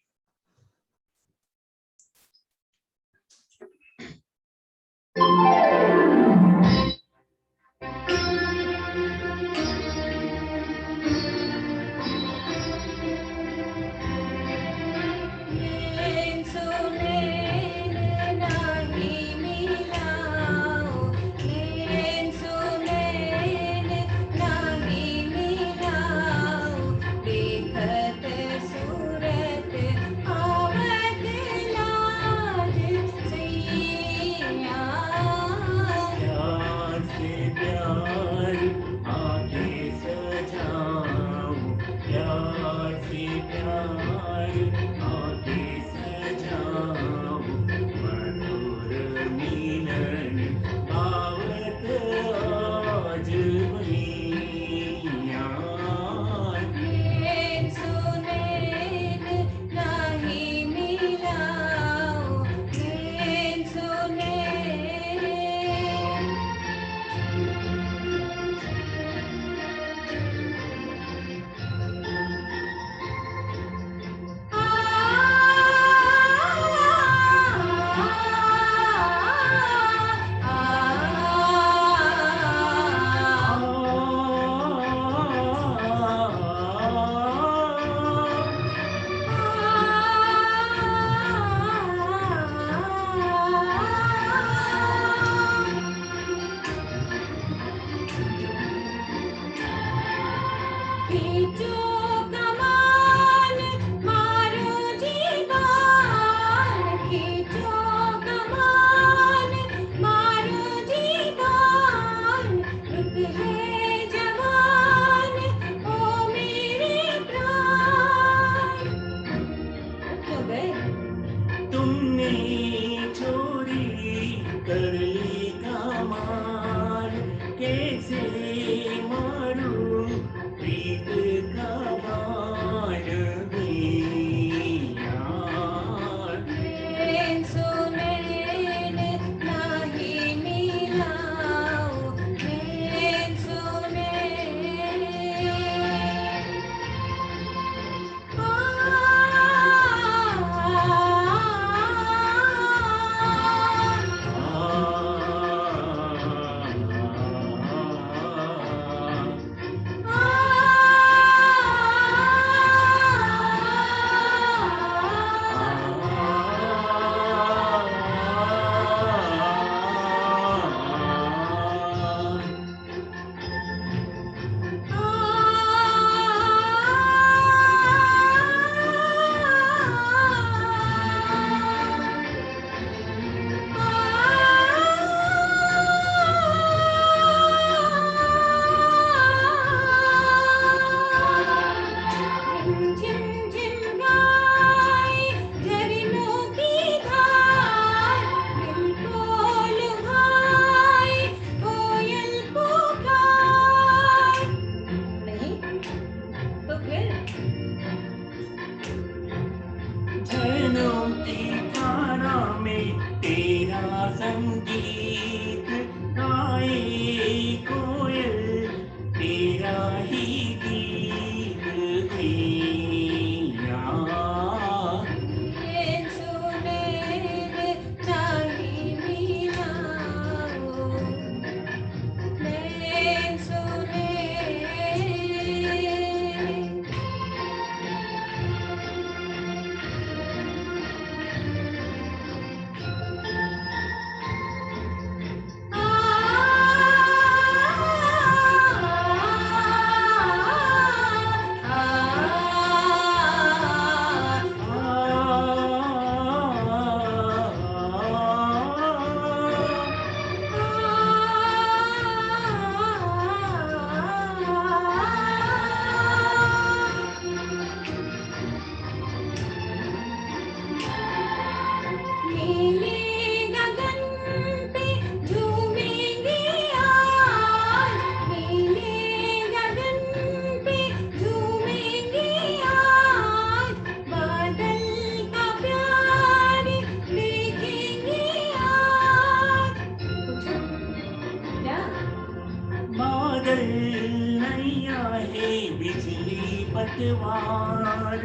S2: बार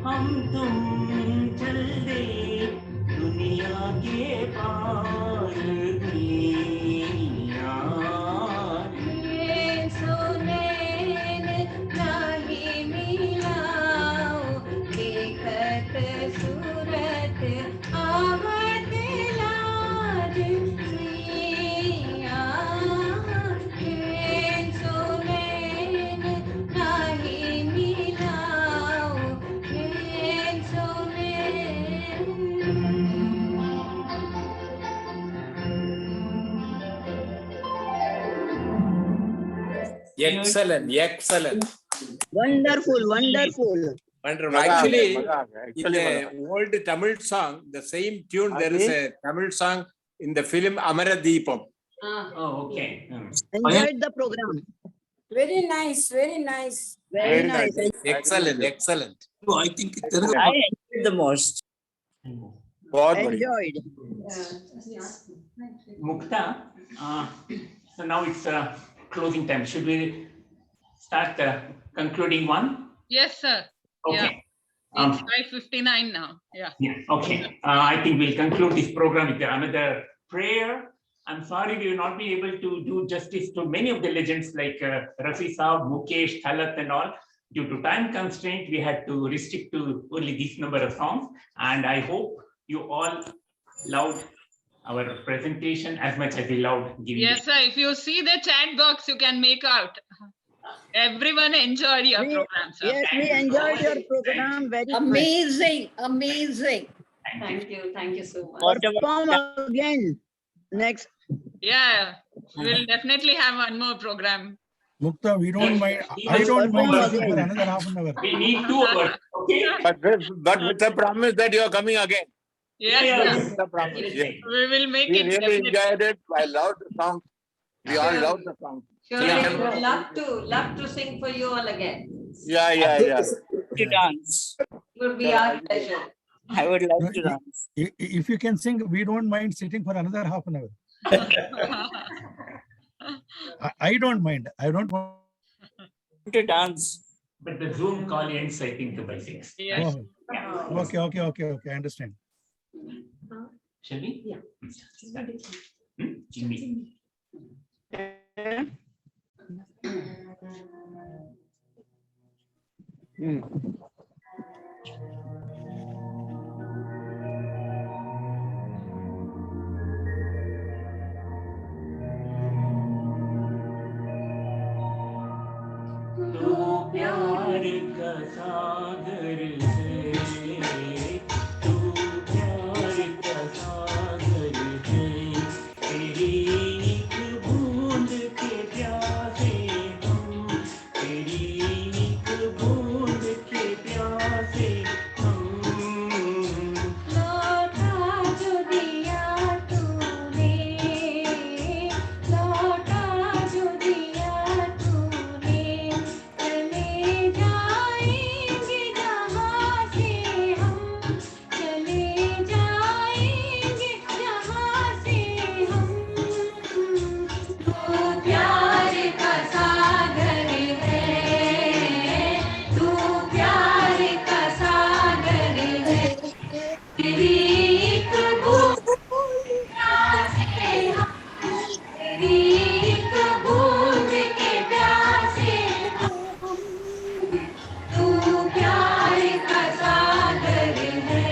S2: हम तुम चल दे दुनिया के पार
S3: सुनैन नाही मिलाओ देखत सूरत आवत लाज सिया सुनैन नाही मिलाओ
S10: Excellent, excellent.
S6: Wonderful, wonderful.
S10: Wonderful. Actually, in the old Tamil song, the same tune, there is a Tamil song in the film Amaradeepam.
S2: Oh, okay.
S6: Enjoyed the program.
S4: Very nice, very nice.
S6: Very nice.
S10: Excellent, excellent.
S11: I think
S4: I enjoyed the most.
S6: Enjoyed.
S2: Mukta, so now it's closing time. Should we start concluding one?
S1: Yes, sir.
S2: Okay.
S1: Yeah. It's 5:59 now. Yeah.
S2: Yeah, okay. I think we'll conclude this program with another prayer. I'm sorry we will not be able to do justice to many of the legends like Rafi Saab, Mukesh, Thalat and all. Due to time constraint, we had to restrict to only this number of songs. And I hope you all loved our presentation as much as we loved giving
S1: Yes, sir. If you see the chat box, you can make out. Everyone enjoyed your program, sir.
S6: Yes, we enjoyed your program very much.
S4: Amazing, amazing.
S3: Thank you so much.
S6: Perform again next.
S1: Yeah, we'll definitely have one more program.
S7: Mukta, we don't mind. I don't mind sitting for another half an hour.
S2: We need 2 hours. Okay.
S9: But with the promise that you are coming again.
S1: Yes,
S9: With the promise. Yes.
S1: we will make
S9: We
S1: it.
S9: really
S1: definitely.
S9: enjoyed it. I loved the song. We all loved the song.
S3: Surely,
S2: Yeah.
S3: we would love to sing for you all again.
S9: Yeah.
S4: To dance.
S3: It would be our pleasure.
S4: I would love to dance.
S7: If you can sing, we don't mind sitting for another half an hour. I don't mind. I don't want.
S4: To dance.
S2: But the Zoom call ends, I think, by 6.
S1: Yes.
S7: Oh, okay. I understand.
S2: Shall we? Yeah. Jimmy. तू प्यार का सागर है तू प्यार का सागर है तेरी एक बूंद के प्यासे हम तेरी एक बूंद के प्यासे हम
S3: लौटा जो दिया तूने लौटा जो दिया तूने चले जाएंगे जहाँ से हम चले जाएंगे जहाँ से हम तू प्यार का सागर है तू प्यार का सागर है तेरी एक बूंद प्यासे हम तेरी एक बूंद के प्यासे हम तू प्यार का सागर है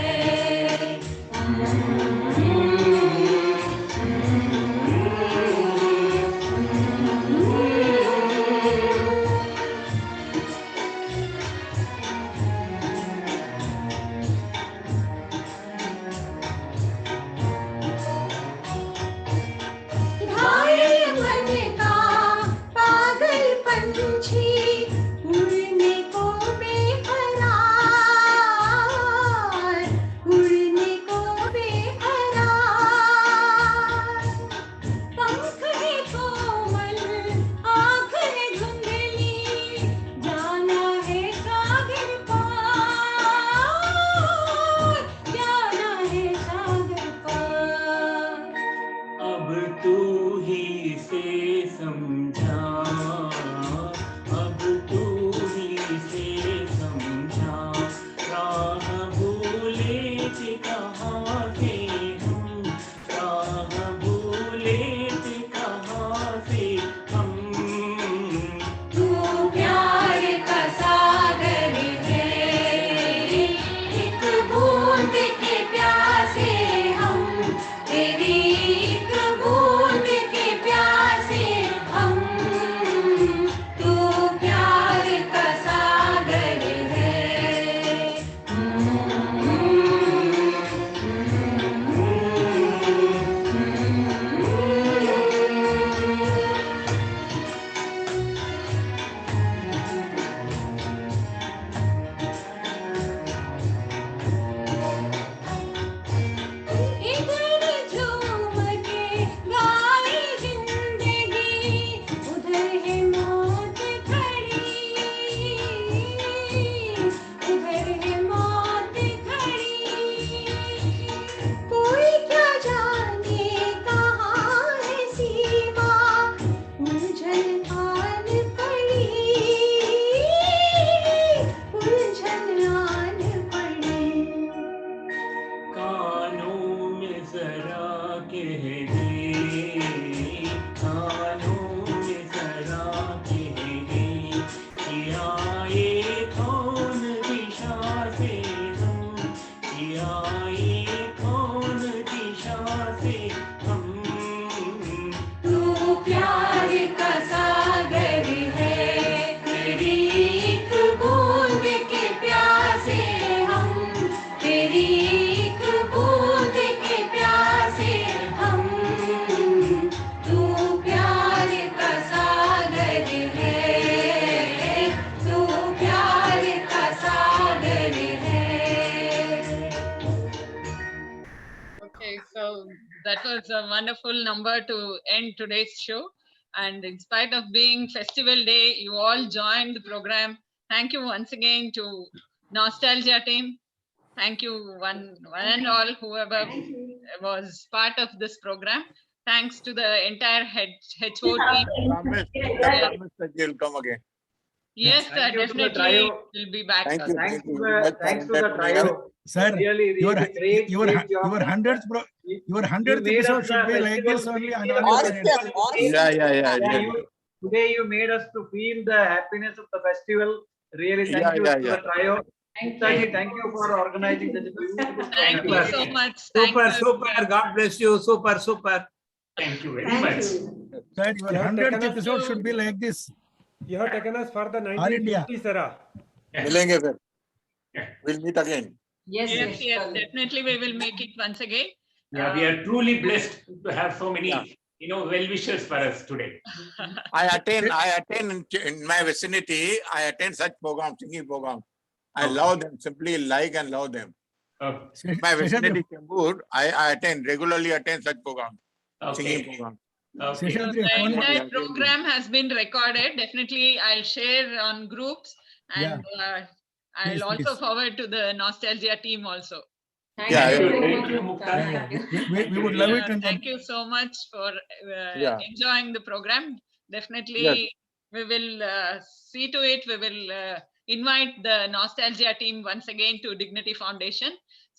S1: That was a wonderful number to end today's show. And in spite of being festival day, you all joined the program. Thank you once again to Nostalgia team. Thank you one and all, whoever was part of this program. Thanks to the entire HO team.
S9: Promise that you'll come again.
S1: Yes,
S11: Thank you to the
S1: definitely
S11: trio.
S1: will be back.
S9: Thank you.
S11: Thanks
S9: Thank
S11: to
S9: you.
S11: the, thanks to the trio.
S7: Sir,
S11: Really,
S7: your
S11: really great,
S7: your
S11: great job.
S7: your 100th
S11: You
S7: 100th
S11: made us
S7: episode
S11: the
S7: should be like this
S11: festival
S7: only.
S11: feel
S7: And
S11: the
S7: all
S11: festival.
S7: the
S6: Awesome.
S9: Yeah.
S11: Yeah, today you made us to feel the happiness of the festival. Really, thank you to the trio. Thank you for organizing such a beautiful.
S1: Thank you so much.
S10: Super,
S1: Thank you.
S10: super. God bless you. Super, super.
S2: Thank you very much.
S7: Sir, your
S12: You have
S7: 100th
S12: taken us
S7: episode
S12: to-
S7: should be like this.
S12: You have taken us for the
S7: All India.
S12: 1950s era.
S9: Milenge, sir.
S2: Yeah.
S9: We'll meet again.
S1: Yes, definitely we will make it once again.
S2: Yeah, we are truly blessed to have so many, well-wishers for us today.
S9: I attend in my vicinity, I attend such programs, singing programs. I love them, simply like and love them.
S2: Okay.
S9: My vicinity, Chembur, I regularly attend such programs, singing
S2: Okay.
S9: programs.
S2: Okay.
S1: So
S7: Seshadri,
S1: the
S7: phone-
S1: entire program has been recorded. Definitely, I'll share on groups, and I'll
S7: Please,
S1: also
S7: please.
S1: forward to the Nostalgia team also.
S2: Thank you, Mukta.
S7: We would love it. And then,
S1: Thank you so much for
S9: Yeah.
S1: enjoying the program. Definitely,
S9: Yes.
S1: we will see to it. We will invite the Nostalgia team once again to Dignity Foundation.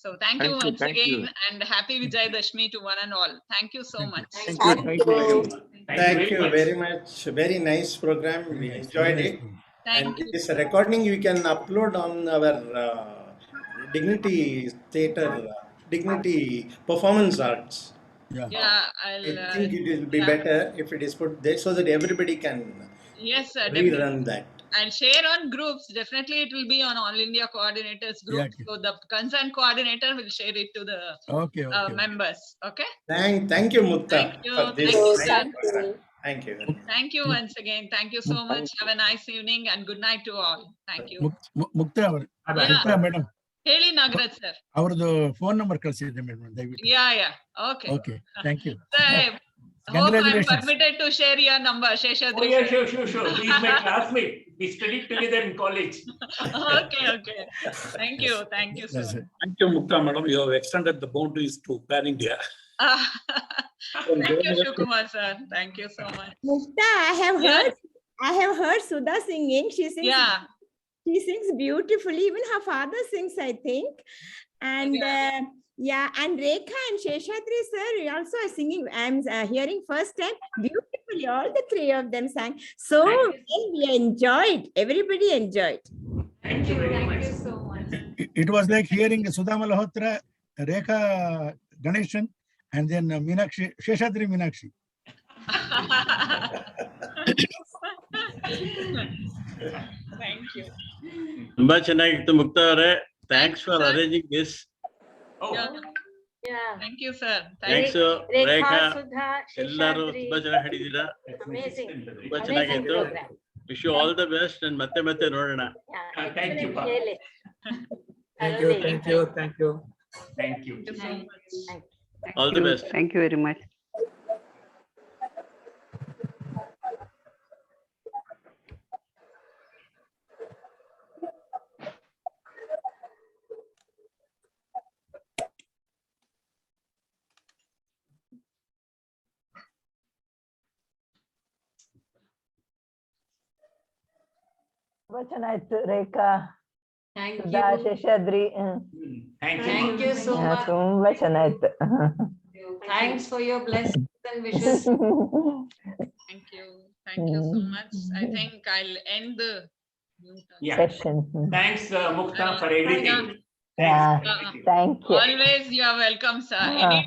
S1: So thank you once
S9: thank
S1: again,
S9: you.
S1: and happy Vijayadashmi to one and all. Thank you so much.
S9: Thank you. Thank you.
S11: Thank you very much. Very nice program. We enjoyed it.
S1: Thank
S11: And
S1: you.
S11: this recording we can upload on our Dignity Theatre, Dignity Performance Arts.
S7: yeah.
S1: Yeah,
S11: I
S1: I'll.
S11: think it will be better if it is put there so that everybody can
S1: Yes, sir. Definitely.
S11: rerun that.
S1: I'll share on groups. Definitely, it will be on All India Coordinators group.
S7: Yeah.
S1: So the concerned coordinator will share it to the
S7: Okay, okay.
S1: members. Okay.
S11: Thank you, Mukta,
S1: Thank you.
S11: for this.
S1: Thank you,
S11: nice
S1: sir.
S11: program. Thank you.
S1: Thank you once again. Thank you so much. Have a nice evening and good night to all. Thank you.
S7: ಮುಕ್ತ ಅವರು
S2: Bye-bye.
S7: ಮುಕ್ತ madam
S1: Heli Nagraj sir.
S7: ಅವ್ರದ್ದು phone number ಕಳಿಸಿದ್ದೆ madam ದಯವಿಟ್ಟು.
S1: Yeah. Okay.
S7: Okay thank you.
S1: Sir, hope I'm
S7: Congratulations.
S1: permitted to share your number,
S2: Oh,
S1: Sheshadri.
S2: yeah,
S1: sir.
S2: sure. He is my classmate. We studied together in college.
S1: Okay. Thank you. Sir.
S7: That's it.
S12: Thank you, Mukta madam. You have extended the boundaries to Pan India.
S1: Thank you, Shukumar sir. Thank you so much.
S8: Mukta, I have heard Sudha singing. She sings.
S1: Yeah.
S8: She sings beautifully. Even her father sings, I think. And and Rekha and Sheshadri sir also are singing. I'm hearing first time beautifully. All the three of them sang. So well, we enjoyed. Everybody enjoyed.
S2: Thank you very much.
S7: It was like hearing Sudha Malhotra, Rekha Ganeshan, and then Meenakshi, Sheshadri Meenakshi.
S1: Thank you.
S12: ತುಂಬಾ ಚೆನ್ನಾಗಿತ್ತು ಮುಕ್ತ ಅವರೇ. Thanks for arranging this.
S2: Oh,
S1: Thank you, sir.
S12: Thanks,
S3: Rekha,
S12: Rekha.
S3: Sudha,
S12: ಎಲ್ಲರೂ
S3: Sheshadri.
S12: ತುಂಬಾ ಚೆನ್ನಾಗಿ ಹಾಡಿದ್ದೀರಾ.
S2: that's my
S3: Amazing.
S2: sister.
S12: ತುಂಬಾ ಚೆನ್ನಾಗಿತ್ತು. Wish you all the best and ಮತ್ತೆ ನೋಡೋಣ.
S2: Thank you, Pa.
S3: Really.
S10: Thank you.
S2: Thank you.
S1: Thank you so much.
S12: All the best.
S6: Thank you very much.
S4: ತುಂಬಾ ಚೆನ್ನಾಯ್ತು ರೇಖಾ,
S3: Thank
S4: Sudha,
S3: you.
S4: Seshadri.
S2: Thank you.
S3: Thank you so much.
S4: ತುಂಬಾ ಚೆನ್ನಾಯ್ತು.
S3: Thanks for your blessings and wishes.
S1: Thank you so much. I think I'll end the
S2: Yeah.
S4: Session.
S2: Thanks, Mukta, for everything.
S4: Yeah,
S2: Thanks.
S4: thank you.
S1: Always you are welcome, sir.
S4: Ah.
S1: Any